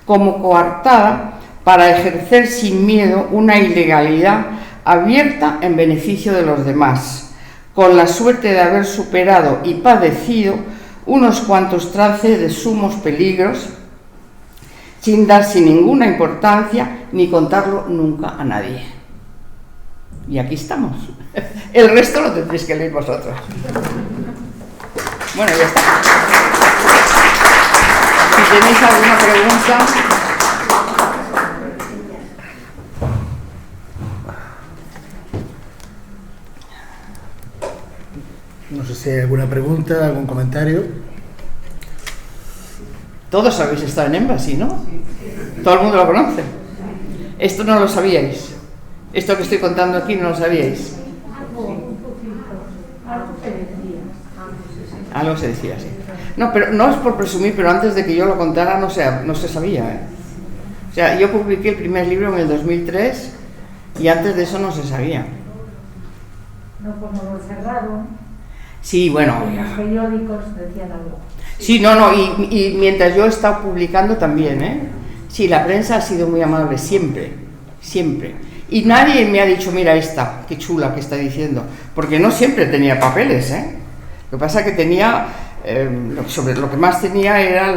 como coartada para ejercer sin miedo una ilegalidad abierta en beneficio de los demás, con la suerte de haber superado y padecido unos cuantos trances de sumos peligros, sin darse ninguna importancia ni contarlo nunca a nadie. Y aquí estamos. El resto lo tendréis que leer vosotros. Bueno, ya está. Si tenéis alguna pregunta... No sé si hay alguna pregunta, algún comentario. Todos habéis estado en Embassy, ¿no? Todo el mundo lo conoce. Esto no lo sabíais. Esto que estoy contando aquí no lo sabíais. Algo se decía, sí. No, pero no es por presumir, pero antes de que yo lo contara no se sabía, ¿eh? O sea, yo publiqué el primer libro en el 2003 y antes de eso no se sabía. No, como lo cerraron. Sí, bueno. En los periódicos decían algo. Sí, no, y mientras yo he estado publicando también, ¿eh? Sí, la prensa ha sido muy amable, siempre, siempre. Y nadie me ha dicho, mira esta, qué chula que está diciendo, porque no siempre tenía papeles, ¿eh? Lo que pasa es que tenía, sobre lo que más tenía era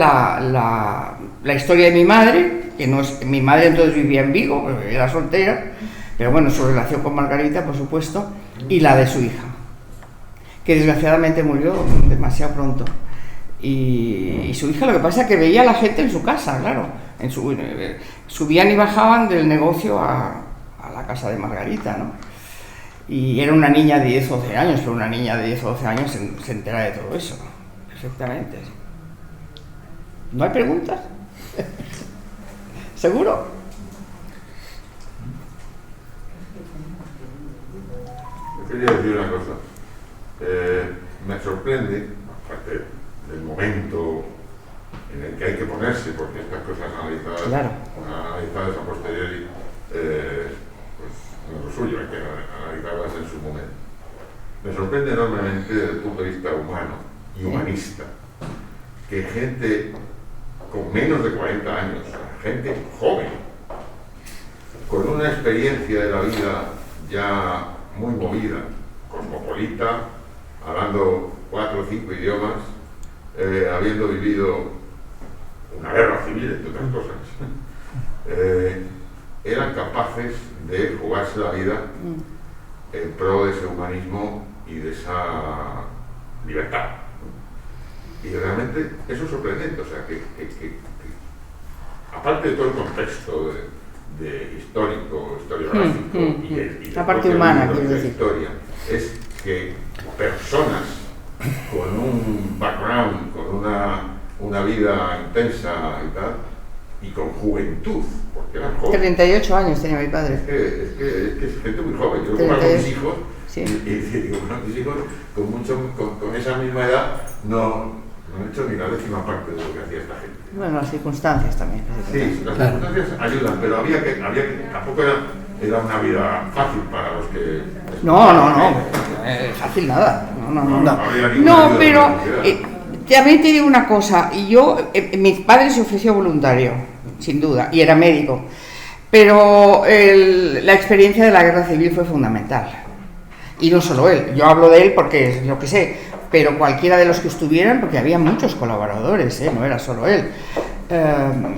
la historia de mi madre, que no es, mi madre entonces vivía en Vigo, era soltera, pero bueno, su relación con Margarita, por supuesto, y la de su hija, que desgraciadamente murió demasiado pronto. Y su hija, lo que pasa es que veía a la gente en su casa, claro, subían y bajaban del negocio a la casa de Margarita, ¿no? Y era una niña de 10 o 12 años, pero una niña de 10 o 12 años se entera de todo eso, perfectamente. ¿No hay preguntas? ¿Seguro? Yo quería decir una cosa. Me sorprende, aparte del momento en el que hay que ponerse, porque estas cosas analizadas, claro, analizadas a posteriori, pues no es lo suyo, hay que analizarlas en su momento. Me sorprende enormemente desde el punto de vista humano y humanista que gente con menos de 40 años, gente joven, con una experiencia de la vida ya muy movida, cosmopolita, hablando 4 o 5 idiomas, habiendo vivido una guerra civil, entre otras cosas, eran capaces de jugarse la vida en pro de ese humanismo y de esa libertad. Y realmente eso es sorprendente, o sea, que aparte de todo el contexto historiográfico y la parte humana, quiero de decir. historia, es que personas con un background, con una vida intensa y tal, y con juventud, porque eran jóvenes. 38 años tenía mi padre. Es que es gente muy joven. Yo conozco a mis hijos, sí. y digo, bueno, mis hijos con esa misma edad no han hecho ni la 10ª parte de lo que hacía esta gente. Bueno, las circunstancias también. Sí, las circunstancias ayudan, pero había que tampoco era una vida fácil para los que... No, fácil nada. No, pero también te digo una cosa, y yo, mi padre se ofreció voluntario, sin duda, y era médico, pero la experiencia de la guerra civil fue fundamental. Y no solo él, yo hablo de él porque es lo que sé, pero cualquiera de los que estuvieran, porque había muchos colaboradores, no era solo él.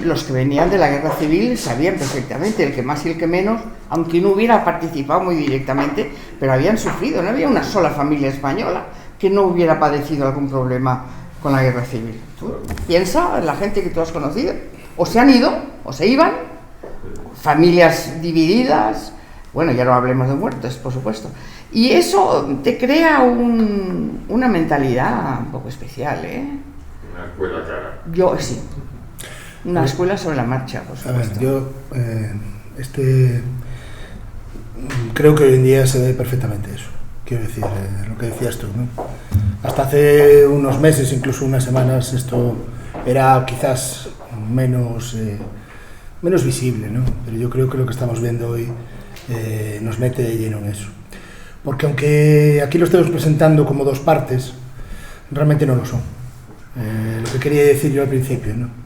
Los que venían de la guerra civil sabían perfectamente, el que más y el que menos, aunque no hubiera participado muy directamente, pero habían sufrido, no había una sola familia española que no hubiera padecido algún problema con la guerra civil. Tú piensa en la gente que tú has conocido, o se han ido, o se iban, familias divididas, bueno, ya no hablemos de muertes, por supuesto. Y eso te crea una mentalidad un poco especial, ¿eh? Una escuela cara. Yo, sí. Una escuela sobre la marcha, por supuesto. A ver, yo creo que hoy en día se ve perfectamente eso. Quiero decir, lo que decías tú, ¿no? Hasta hace unos meses, incluso unas semanas, esto era quizás menos visible, ¿no? Pero yo creo que lo que estamos viendo hoy nos mete de lleno en eso. Porque aunque aquí lo estemos presentando como dos partes, realmente no lo son. Lo que quería decir yo al principio, ¿no?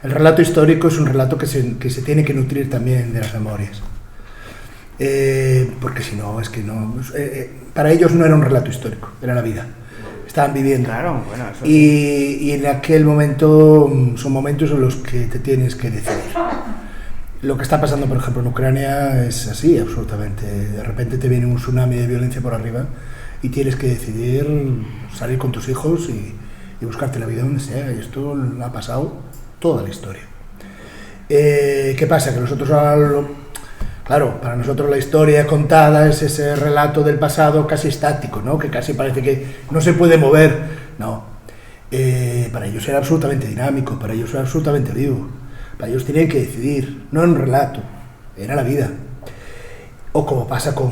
El relato histórico es un relato que se tiene que nutrir también de las memorias. Porque si no, es que no... para ellos no era un relato histórico, era la vida. Estaban viviendo. Claro, bueno, eso y en aquel momento son momentos en los que te tienes que decidir. Lo que está pasando, por ejemplo, en Ucrania es así, absolutamente. De repente te viene un tsunami de violencia por arriba y tienes que decidir salir con tus hijos y buscarte la vida donde sea. Y esto ha pasado toda la historia. ¿Qué pasa? Que nosotros claro, para nosotros la historia contada es ese relato del pasado casi estático, ¿no? Que casi parece que no se puede mover. No. Para ellos era absolutamente dinámico, para ellos era absolutamente vivo. Para ellos tenían que decidir, no en un relato, era la vida. O como pasa con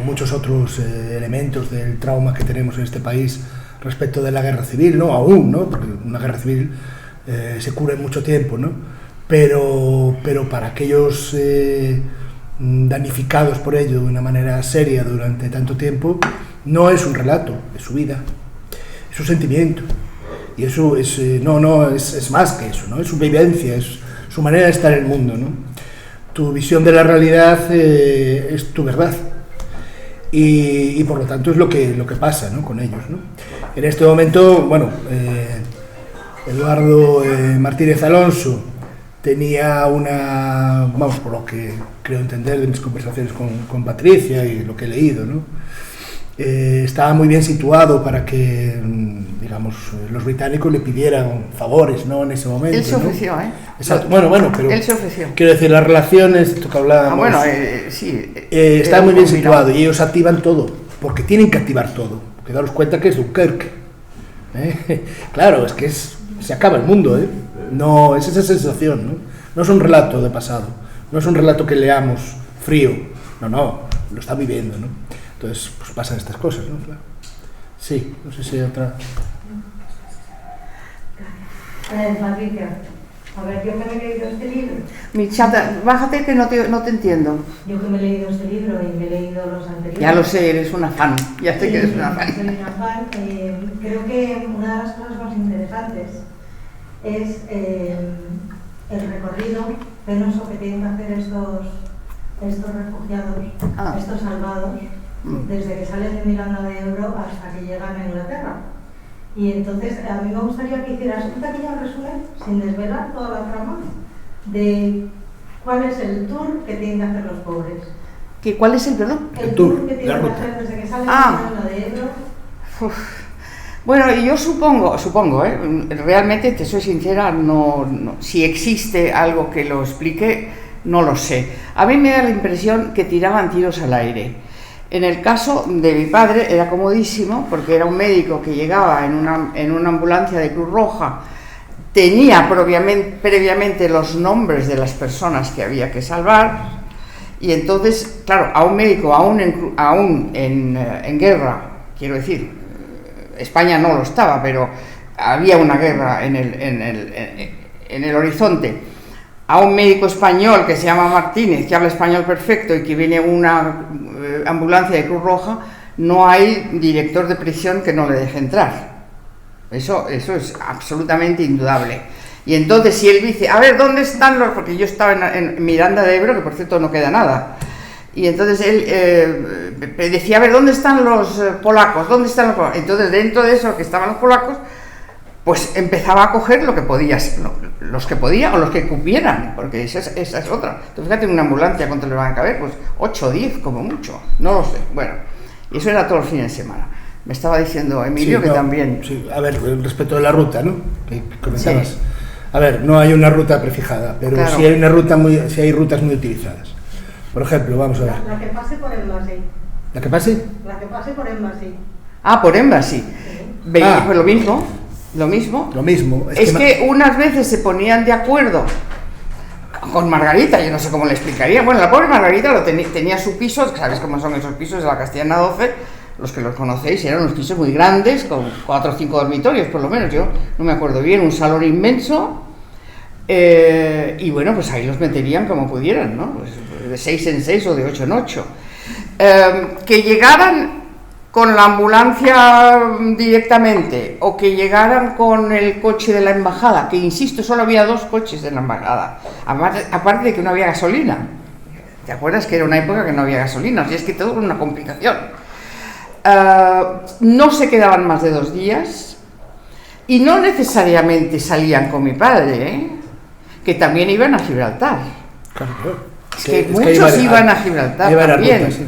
muchos otros elementos del trauma que tenemos en este país respecto de la guerra civil, no aún, ¿no? Porque una guerra civil se cura en mucho tiempo, ¿no? Pero para aquellos damnificados por ello de una manera seria durante tanto tiempo, no es un relato, es su vida, es su sentimiento. Y eso es, es más que eso, ¿no? Es su vivencia, es su manera de estar en el mundo, ¿no? Tu visión de la realidad es tu verdad y por lo tanto es lo que pasa, ¿no? Con ellos, ¿no? En este momento, bueno, Eduardo Martínez Alonso tenía una, vamos, por lo que creo entender de mis conversaciones con Patricia y lo que he leído, ¿no? Estaba muy bien situado para que, digamos, los británicos le pidieran favores, ¿no? En ese momento. Él se ofreció, ¿no? ¿eh? Exacto. Bueno, pero él se ofreció. Quiero decir, las relaciones, esto que hablábamos, sí. está muy bien situado y ellos activan todo, porque tienen que activar todo. Porque daros cuenta que es Dunkerque. Claro, es que se acaba el mundo, ¿eh? No, es esa sensación, ¿no? No es un relato de pasado, no es un relato que leamos frío, no, lo está viviendo, ¿no? Entonces, pues pasan estas cosas, ¿no? Claro. Sí, no sé si hay otra. Patricia, a ver, yo que me he leído este libro. Mi chata, bájate que no te entiendo. Yo que me he leído este libro y me he leído los anteriores. Ya lo sé, eres una fan, ya sé que eres una fan. Soy una fan. Creo que una de las cosas más interesantes es el recorrido penoso que tienen que hacer estos refugiados, estos salvados, desde que salen de Miranda de Ebro hasta que llegan a Inglaterra. Y entonces a mí me gustaría que hicieras un pequeño resumen, sin desvelar toda la trama, de cuál es el tour que tienen que hacer los pobres. ¿Cuál es el, perdón? El tour que tienen que hacer desde que salen de Miranda de Ebro. Bueno, yo supongo, realmente, te soy sincera, no, si existe algo que lo explique, no lo sé. A mí me da la impresión que tiraban tiros al aire. En el caso de mi padre era comodísimo, porque era un médico que llegaba en una ambulancia de Cruz Roja, tenía previamente los nombres de las personas que había que salvar, y entonces, claro, a un médico, aún en guerra, quiero decir, España no lo estaba, pero había una guerra en el horizonte. A un médico español que se llama Martínez, que habla español perfecto y que viene una ambulancia de Cruz Roja, no hay director de prisión que no le deje entrar. Eso es absolutamente indudable. Y entonces si él dice, a ver, ¿dónde están los...? Porque yo estaba en Miranda de Ebro, que por cierto no queda nada. Y entonces él decía, a ver, ¿dónde están los polacos? ¿Dónde están los polacos? Entonces dentro de eso que estaban los polacos, pues empezaba a coger lo que podía, los que podía o los que cupieran, porque esa es otra. Entonces fíjate, en una ambulancia, ¿cuánto le van a caber? Pues 8 o 10 como mucho, no lo sé. Bueno, y eso era todo el fin de semana. Me estaba diciendo Emilio que también... Sí, a ver, respecto de la ruta, ¿no? Que comentabas. Sí. A ver, no hay una ruta prefijada, pero claro, sí hay rutas muy utilizadas. Por ejemplo, vamos a ver. La que pase por Embassy. ¿La que pase? La que pase por Embassy. Ah, por Embassy. Sí. Pues lo mismo. Lo mismo. Es que unas veces se ponían de acuerdo con Margarita, yo no sé cómo le explicaría. Bueno, la pobre Margarita tenía su piso, ¿sabes cómo son esos pisos de la Castellana 12? Los que los conocéis, eran unos pisos muy grandes, con 4 o 5 dormitorios, por lo menos, yo no me acuerdo bien, un salón inmenso, y bueno, pues ahí los meterían como pudieran, ¿no? Pues de 6 en 6 o de 8 en 8. Que llegaran con la ambulancia directamente o que llegaran con el coche de la embajada, que insisto, solo había 2 coches de la embajada, aparte de que no había gasolina. ¿Te acuerdas que era una época que no había gasolina? Así es que todo era una complicación. No se quedaban más de 2 días y no necesariamente salían con mi padre, que también iban a Gibraltar. Claro. Es que muchos iban a Gibraltar también. Rutas, sí.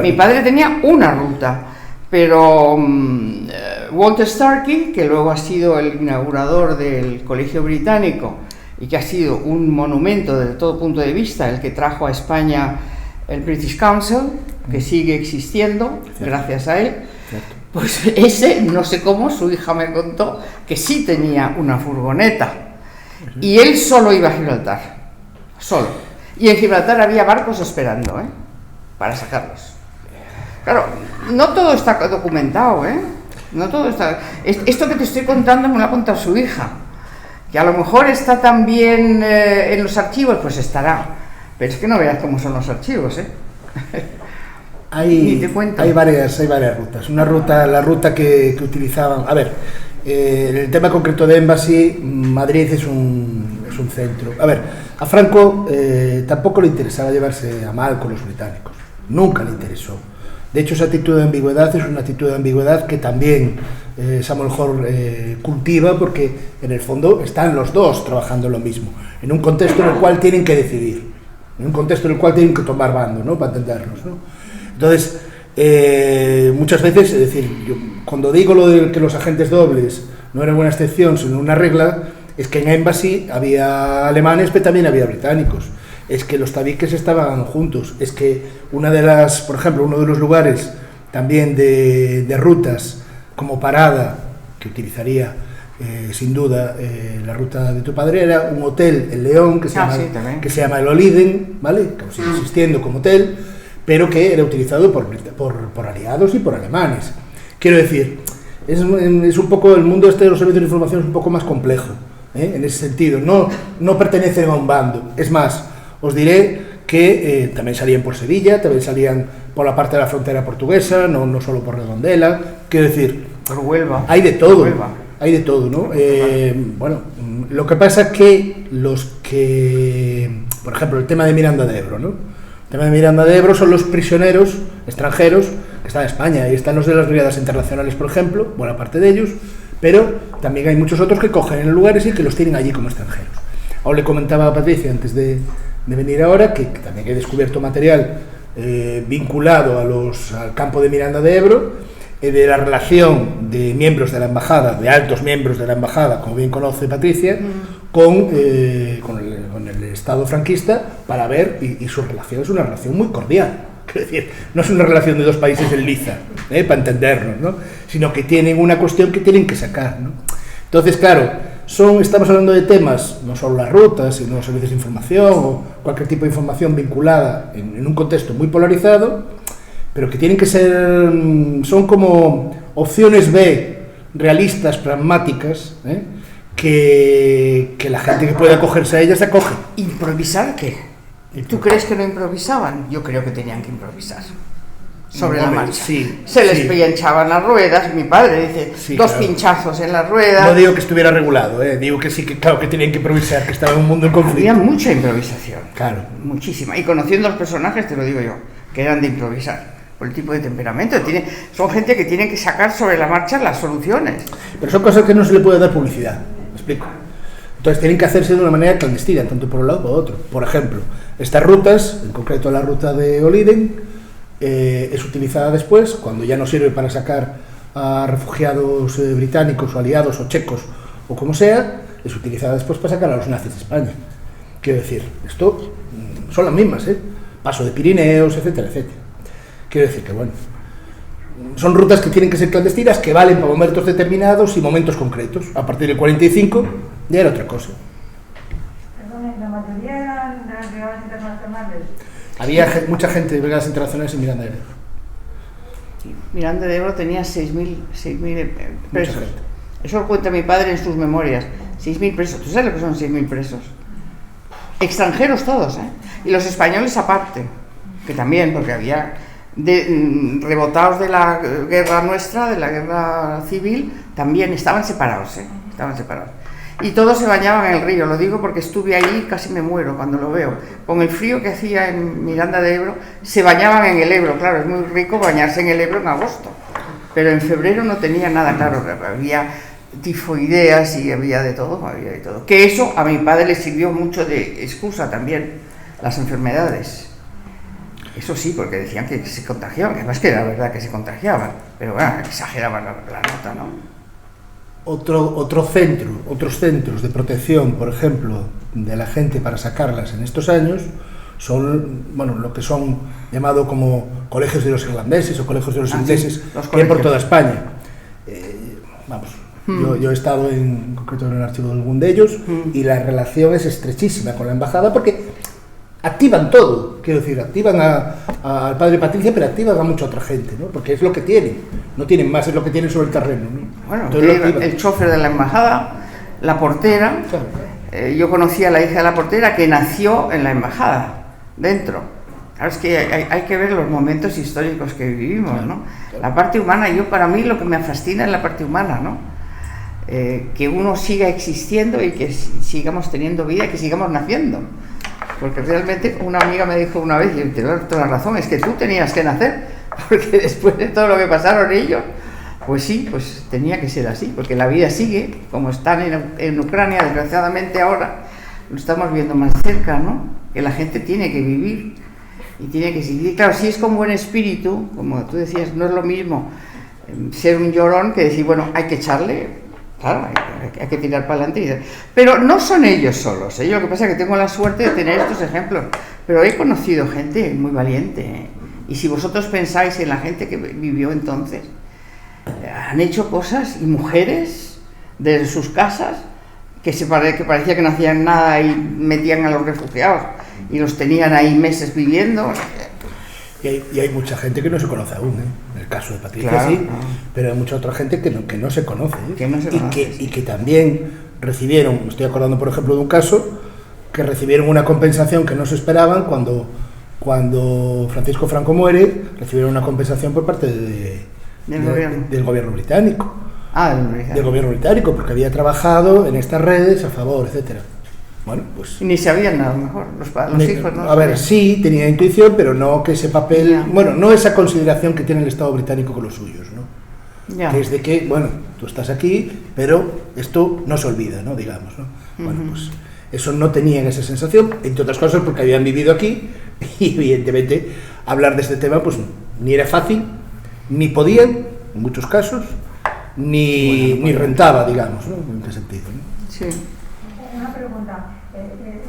Mi padre tenía una ruta, pero Walter Starkey, que luego ha sido el inaugurador del Colegio Británico y que ha sido un monumento desde todo punto de vista, el que trajo a España el British Council, que sigue existiendo gracias a él, pues ese, no sé cómo, su hija me contó que sí tenía una furgoneta y él solo iba a Gibraltar, solo. Y en Gibraltar había barcos esperando, para sacarlos. Claro, no todo está documentado, no todo está... Esto que te estoy contando me lo ha contado su hija, que a lo mejor está también en los archivos, pues estará, pero es que no veas cómo son los archivos, Ni te cuento. Hay varias rutas. La ruta que utilizaban... A ver, en el tema concreto de Embassy, Madrid es un centro. A ver, a Franco tampoco le interesaba llevarse a mal con los británicos. Nunca le interesó. De hecho, esa actitud de ambigüedad es una actitud de ambigüedad que también Samuel Hoare cultiva, porque en el fondo están los dos trabajando lo mismo, en un contexto en el cual tienen que decidir, en un contexto en el cual tienen que tomar bando, ¿no? Para entendernos, ¿no? Entonces, muchas veces, es decir, yo, cuando digo lo de que los agentes dobles no eran una excepción, sino una regla, es que en Embassy había alemanes, pero también había británicos. Es que los tabiques estaban juntos. Es que por ejemplo, uno de los lugares también de rutas como parada que utilizaría sin duda la ruta de tu padre era un hotel en León que se llama el Oliden, ¿vale? Que sigue existiendo como hotel, pero que era utilizado por aliados y por alemanes. Quiero decir, es un poco el mundo de los servicios de información es un poco más complejo, en ese sentido. No pertenecen a un bando. Es más, os diré que también salían por Sevilla, también salían por la parte de la frontera portuguesa, no solo por Redondela. Quiero decir, por Huelva. Hay de todo, ¿no? Bueno, lo que pasa es que por ejemplo, el tema de Miranda de Ebro, ¿no? El tema de Miranda de Ebro son los prisioneros extranjeros que están en España, y están los de las brigadas internacionales, por ejemplo, buena parte de ellos, pero también hay muchos otros que cogen en lugares y que los tienen allí como extranjeros. Ahora le comentaba a Patricia antes de venir ahora que también he descubierto material vinculado al campo de Miranda de Ebro, de la relación de miembros de la embajada, de altos miembros de la embajada, como bien conoce Patricia, con el Estado franquista, para ver, y su relación es una relación muy cordial. Es decir, no es una relación de dos países en liza, para entendernos, ¿no? Sino que tienen una cuestión que tienen que sacar, ¿no? Entonces, claro, estamos hablando de temas, no solo las rutas, sino los servicios de información o cualquier tipo de información vinculada en un contexto muy polarizado, pero que tienen que ser, son como opciones B, realistas, pragmáticas, que la gente que pueda acogerse a ellas se acoge. ¿Improvisar qué? ¿Tú crees que no improvisaban? Yo creo que tenían que improvisar. Sobre la marcha. Sí, se les pinchaban las ruedas, mi padre dice, dos pinchazos en las ruedas. No digo que estuviera regulado, digo que sí, que claro que tenían que improvisar, que estaba en un mundo en conflicto. Había mucha improvisación. Claro. Muchísima. Y conociendo los personajes, te lo digo yo, que eran de improvisar, por el tipo de temperamento. Son gente que tienen que sacar sobre la marcha las soluciones. Pero son cosas que no se le puede dar publicidad, ¿me explico? Entonces tienen que hacerse de una manera clandestina, tanto por un lado como por otro. Por ejemplo, estas rutas, en concreto la ruta de Oliden, es utilizada después, cuando ya no sirve para sacar a refugiados británicos o aliados o checos o como sea, es utilizada después para sacar a los nazis de España. Quiero decir, esto son las mismas, paso de Pirineos, etcétera, etcétera. Quiero decir que, bueno, son rutas que tienen que ser clandestinas, que valen para momentos determinados y momentos concretos. A partir del 45 ya era otra cosa. Perdón, ¿la mayoría eran de las brigadas internacionales? Había mucha gente de brigadas internacionales en Miranda de Ebro. Sí, Miranda de Ebro tenía 6.000 presos. Eso lo cuenta mi padre en sus memorias. 6.000 presos. ¿Tú sabes lo que son 6.000 presos? Extranjeros todos, y los españoles aparte, que también, porque había rebotados de la guerra nuestra, de la guerra civil, también estaban separados, estaban separados. Y todos se bañaban en el río, lo digo porque estuve ahí y casi me muero cuando lo veo. Con el frío que hacía en Miranda de Ebro, se bañaban en el Ebro. Claro, es muy rico bañarse en el Ebro en agosto, pero en febrero no tenía nada, claro, había tifoideas y había de todo. Que eso a mi padre le sirvió mucho de excusa también, las enfermedades. Eso sí, porque decían que se contagiaban, que además que era verdad que se contagiaban, pero bueno, exageraban la nota, ¿no? Otros centros de protección, por ejemplo, de la gente para sacarlas en estos años, son, bueno, lo que son llamados como colegios de los irlandeses o colegios de los ingleses, sí, que hay por toda España. Yo he estado en concreto en el archivo de algún de ellos y la relación es estrechísima con la embajada porque activan todo, quiero decir, activan al padre Patricia, pero activan a mucha otra gente, ¿no? Porque es lo que tienen, no tienen más, es lo que tienen sobre el terreno, ¿no? Bueno, el chofer de la embajada, la portera, claro. Yo conocí a la hija de la portera que nació en la embajada, dentro. Claro, es que hay que ver los momentos históricos que vivimos, claro, ¿no? Claro. La parte humana, para mí lo que me fascina es la parte humana, ¿no? Que uno siga existiendo y que sigamos teniendo vida, que sigamos naciendo. Porque realmente una amiga me dijo una vez, y te doy toda la razón, es que tú tenías que nacer, porque después de todo lo que pasaron ellos, pues sí, pues tenía que ser así, porque la vida sigue, como están en Ucrania, desgraciadamente ahora, lo estamos viendo más cerca, ¿no? Que la gente tiene que vivir y tiene que seguir. Claro, si es con buen espíritu, como tú decías, no es lo mismo ser un llorón que decir, bueno, hay que echarle. Claro, hay que tirar para adelante. Pero no son ellos solos, ¿eh? Yo lo que pasa es que tengo la suerte de tener estos ejemplos. Pero he conocido gente muy valiente, ¿eh? Y si vosotros pensáis en la gente que vivió entonces, han hecho cosas, y mujeres desde sus casas, que parecía que no hacían nada y metían a los refugiados y los tenían ahí meses viviendo. Y hay mucha gente que no se conoce aún, ¿eh? En el caso de Patricia, claro, sí, claro. Pero hay mucha otra gente que no se conoce, ¿eh? Que no se conoce, y que también recibieron, me estoy acordando por ejemplo de un caso, que recibieron una compensación que no se esperaban cuando Francisco Franco muere, recibieron una compensación por parte del gobierno británico. Del gobierno británico, porque había trabajado en estas redes a favor, etcétera. Bueno, pues... Y ni sabían nada, a lo mejor, los hijos, ¿no? A ver, sí, tenía intuición, pero no que ese papel... Ya. Bueno, no esa consideración que tiene el Estado británico con los suyos, ¿no? Ya. Que es de que, bueno, tú estás aquí, pero esto no se olvida, ¿no? Digamos, ¿no? Bueno, pues eso no tenían esa sensación, entre otras cosas porque habían vivido aquí y evidentemente hablar de este tema pues ni era fácil, ni podían, en muchos casos, ni rentaba, digamos, ¿no? En qué sentido, ¿no? Sí. Una pregunta.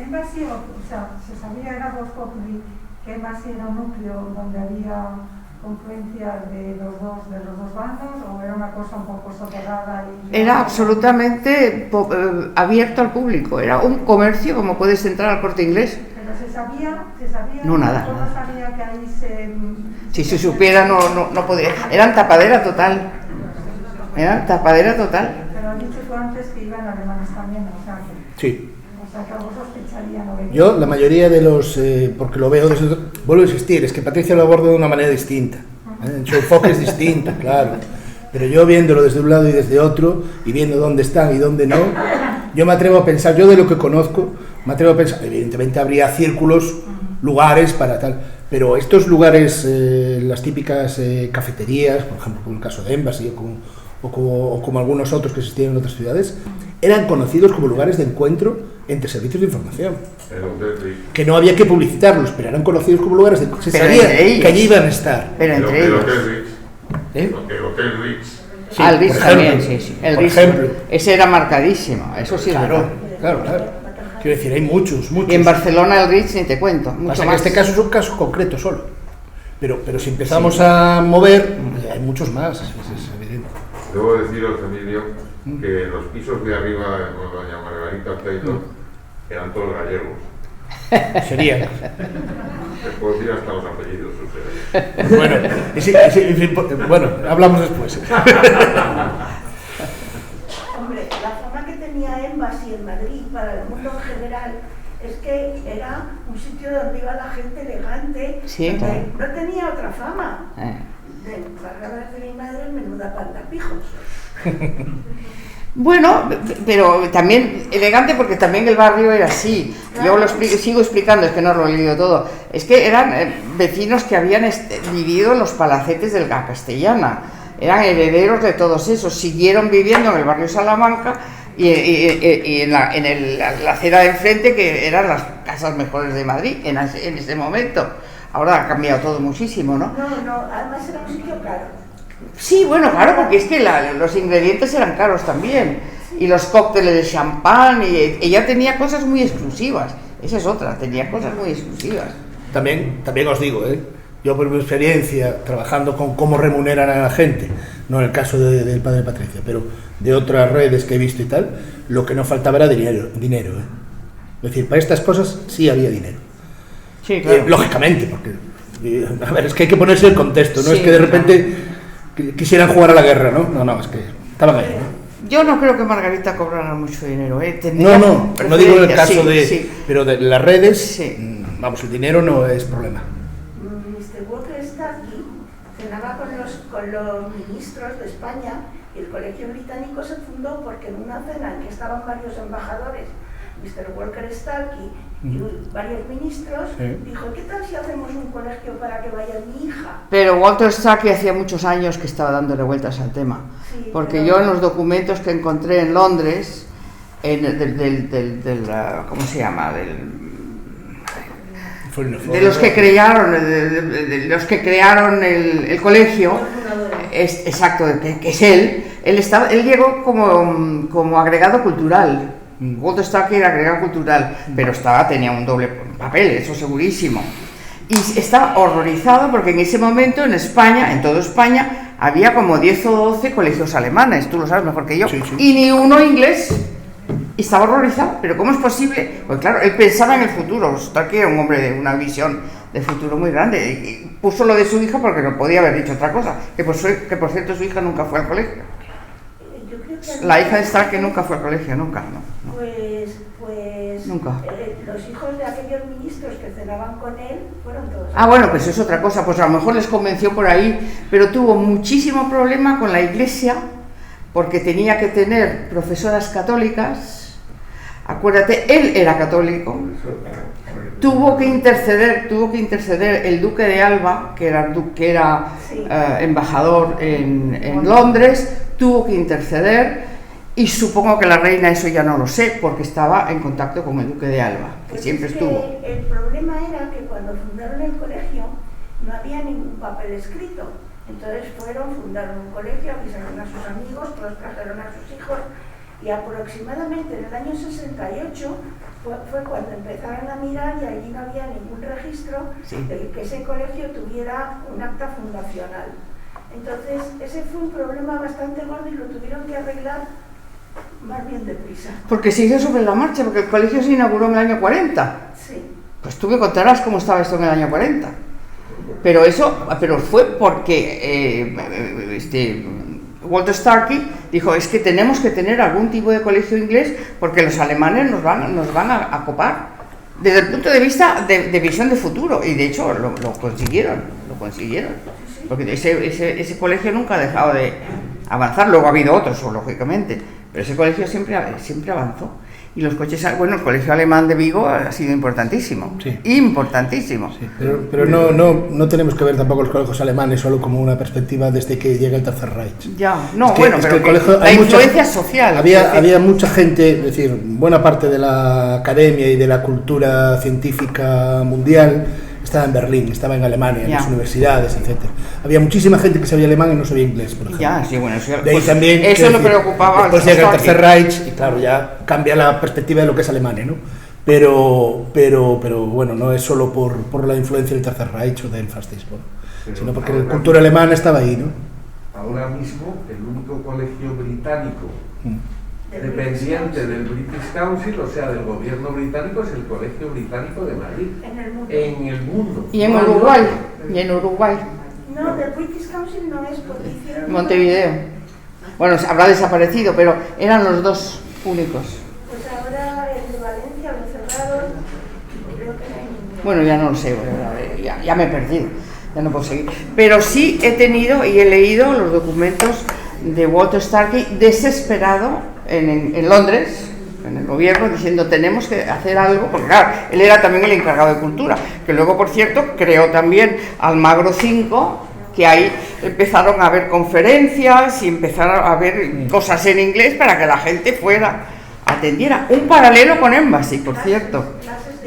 ¿Embassy, o sea, se sabía, era Vox Populi, que Embassy era un núcleo donde había confluencia de los dos bandos, o era una cosa un poco soterrada? Era absolutamente abierto al público, era un comercio como puedes entrar al Corte Inglés. ¿Pero se sabía? No, nada. ¿Cómo sabía que ahí si se supiera no podía. Eran tapadera total. Era tapadera total. Pero has dicho tú antes que iban alemanes también, o sea que... Sí. O sea que vos sospecharían o veían. Yo, la mayoría de los... porque lo veo desde... Vuelvo a insistir, es que Patricia lo aborda de una manera distinta. Su enfoque es distinto, claro. Pero yo viéndolo desde un lado y desde otro, y viendo dónde están y dónde no, yo me atrevo a pensar, yo de lo que conozco, me atrevo a pensar, evidentemente habría círculos, lugares para tal... Pero estos lugares, las típicas cafeterías, por ejemplo, como el caso de Embassy o como algunos otros que existían en otras ciudades, eran conocidos como lugares de encuentro entre servicios de información. Que no había que publicitarlos, pero eran conocidos como lugares de encuentro. Se sabía que allí iban a estar. Pero entre ellos. El Hotel Ritz. Sí, el Ritz también, sí. El Ritz, ejemplo. Ese era marcadísimo, eso sí es verdad. Claro. Quiero decir, hay muchos. Y en Barcelona el Ritz ni te cuento. Pasa que en este caso es un caso concreto solo. Pero si empezamos a mover, hay muchos más, es evidente. Debo deciros, Emilio, que los pisos de arriba con doña Margarita Taylor eran todos gallegos. Serían. Les puedo decir hasta los apellidos. Bueno, hablamos después. Hombre, la fama que tenía Embassy en Madrid para el mundo en general es que era un sitio donde iba la gente elegante, sí, claro. No tenía otra fama. Para de mi madre, menuda pandapijos. Bueno, pero también elegante porque también el barrio era así. Yo lo sigo explicando, es que no lo he leído todo. Es que eran vecinos que habían vivido en los palacetes de la Castellana. Eran herederos de todos esos, siguieron viviendo en el barrio Salamanca y en la acera de enfrente, que eran las casas mejores de Madrid en ese momento. Ahora ha cambiado todo muchísimo, ¿no? No, además era un sitio caro. Sí, bueno, claro, porque es que los ingredientes eran caros también, y los cócteles de champán, y ella tenía cosas muy exclusivas. Esa es otra, tenía cosas muy exclusivas. También os digo, yo por mi experiencia trabajando con cómo remuneran a la gente, no en el caso del padre Patricia, pero de otras redes que he visto y tal, lo que no faltaba era dinero. Es decir, para estas cosas sí había dinero. Sí, claro. Lógicamente, porque a ver, es que hay que ponerse el contexto, no Sí, es que de repente quisieran jugar a la guerra, ¿no? Es que estaban ahí, ¿no? Yo no creo que Margarita cobrara mucho dinero, No digo en el caso sí. pero de las redes, Sí. Vamos, el dinero no es problema. Mr. Walker Starkey cenaba con los ministros de España, y el Colegio Británico se fundó porque en una cena en que estaban varios embajadores, Mr. Walker Starkey y varios ministros, dijo: ¿qué tal si hacemos un colegio para que vaya mi hija? Pero Walter Starkey hacía muchos años que estaba dándole vueltas al tema, Sí, porque pero... yo en los documentos que encontré en Londres, ¿cómo se llama? De los que crearon el colegio, exacto, que es él llegó como agregado cultural. Walter Starkey era agregado cultural, pero tenía un doble papel, eso segurísimo. Y estaba horrorizado porque en ese momento en España, en toda España, había como 10 o 12 colegios alemanes, tú lo sabes mejor que yo, sí. Y ni uno inglés. Y estaba horrorizado, pero ¿cómo es posible? Pues claro, él pensaba en el futuro. Starkey era un hombre de una visión de futuro muy grande, y puso lo de su hija porque no podía haber dicho otra cosa, que por cierto su hija nunca fue al colegio. Yo creo que La hija de Starkey nunca fue al colegio, nunca, no. Pues nunca. Los hijos de aquellos ministros que cenaban con él fueron todos. Bueno, pues es otra cosa, pues a lo mejor les convenció por ahí, pero tuvo muchísimo problema con la iglesia, porque tenía que tener profesoras católicas. Acuérdate, él era católico, tuvo que interceder el duque de Alba, que era embajador en Londres, tuvo que interceder, y supongo que la reina, eso ya no lo sé, porque estaba en contacto con el duque de Alba, que Pues siempre es estuvo. El problema era que cuando fundaron el colegio no había ningún papel escrito. Entonces fundaron un colegio, avisaron a sus amigos, todos trajeron a sus hijos, y aproximadamente en el año 68 fue cuando empezaron a mirar, y allí no había ningún registro de que ese colegio tuviera un acta fundacional. Entonces ese fue un problema bastante gordo y lo tuvieron que arreglar más bien deprisa. Porque se hizo sobre la marcha, porque el colegio se inauguró en el año 40. Sí. Pues tú me contarás cómo estaba esto en el año 40. Pero fue porque Walter Starkey dijo: es que tenemos que tener algún tipo de colegio inglés porque los alemanes nos van a copar desde el punto de vista de visión de futuro, y de hecho lo consiguieron, porque ese colegio nunca ha dejado de avanzar. Luego ha habido otros, lógicamente, pero ese colegio siempre avanzó. Y los coches, el colegio alemán de Vigo ha sido importantísimo, importantísimo. Sí, pero no tenemos que ver tampoco los colegios alemanes solo como una perspectiva desde que llega el Tercer Reich. La influencia social. Había mucha gente, es decir, buena parte de la academia y de la cultura científica mundial estaba en Berlín, estaba en Alemania, en las universidades, etc. Había muchísima gente que sabía alemán y no sabía inglés, por ejemplo. Eso, de ahí también, eso lo preocupaba. Después llega el Tercer Reich y claro, ya cambia la perspectiva de lo que es Alemania, ¿no? Pero bueno, no es solo por la influencia del Tercer Reich o del fascismo, sino porque la cultura alemana estaba ahí, ¿no? Ahora mismo el único colegio británico dependiente del British Council, o sea, del gobierno británico, es el Colegio Británico de Madrid. En el mundo. Y en Uruguay. No, del British Council no es, porque hicieron... Montevideo. Bueno, habrá desaparecido, pero eran los dos únicos. Pues ahora el de Valencia lo cerraron, creo que no hay ninguno. Bueno, ya no lo sé, ya me he perdido, ya no puedo seguir. Pero sí he tenido y he leído los documentos de Walter Starkey desesperado en Londres, en el gobierno, diciendo: tenemos que hacer algo, porque claro, él era también el encargado de cultura, que luego, por cierto, creó también Almagro V, que ahí empezaron a haber conferencias y empezaron a haber cosas en inglés para que la gente fuera, atendiera. Un paralelo con Embassy, por cierto.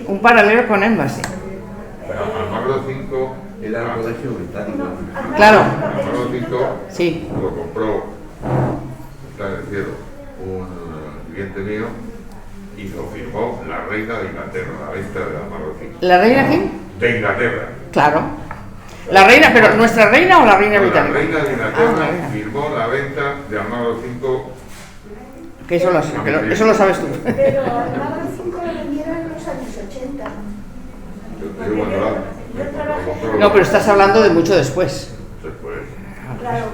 Un paralelo con Embassy. Pero Almagro 5 Era el colegio británico. Claro. Almagro 5 Sí. lo compró, está en el cielo, un cliente mío y lo firmó la reina de Inglaterra, la venta de Almagro 5. ¿La reina quién? De Inglaterra. Claro. La reina, pero ¿nuestra reina o la reina No, la británica? reina de Inglaterra Ah, la reina. firmó la venta de Almagro 5. Que eso lo sabes tú. Pero Almagro 5 lo vendieron en los años 80. No, pero estás hablando de mucho después. Después. Claro.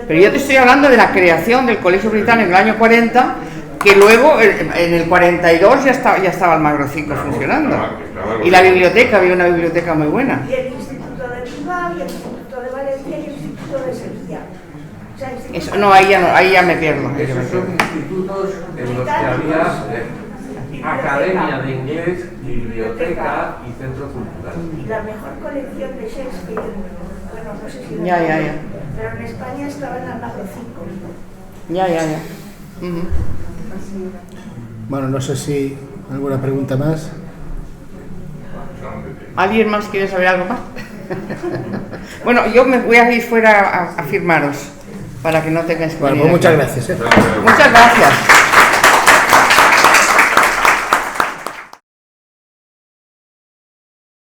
Pero yo te estoy hablando de la creación del Colegio Británico en el año 40, que luego en el 42 ya estaba Almagro 5 funcionando. Y la biblioteca, había una biblioteca muy buena. Y el Instituto de Bilbao, y el Instituto de Valencia, y el Instituto de Sevilla. O sea, Eso, no, ahí ya me pierdo. Esos son institutos en los que había academia de inglés, biblioteca y centro cultural. Y la mejor colección de Shakespeare, bueno, no sé si... Ya. Pero en España estaba en Almagro 5. Ya. Ujú. Bueno, no sé si alguna pregunta más. ¿Alguien más quiere saber algo más? Bueno, yo me voy a ir fuera a firmaros para que no tengáis que Bueno, venir pues muchas aquí. gracias. Muchas gracias.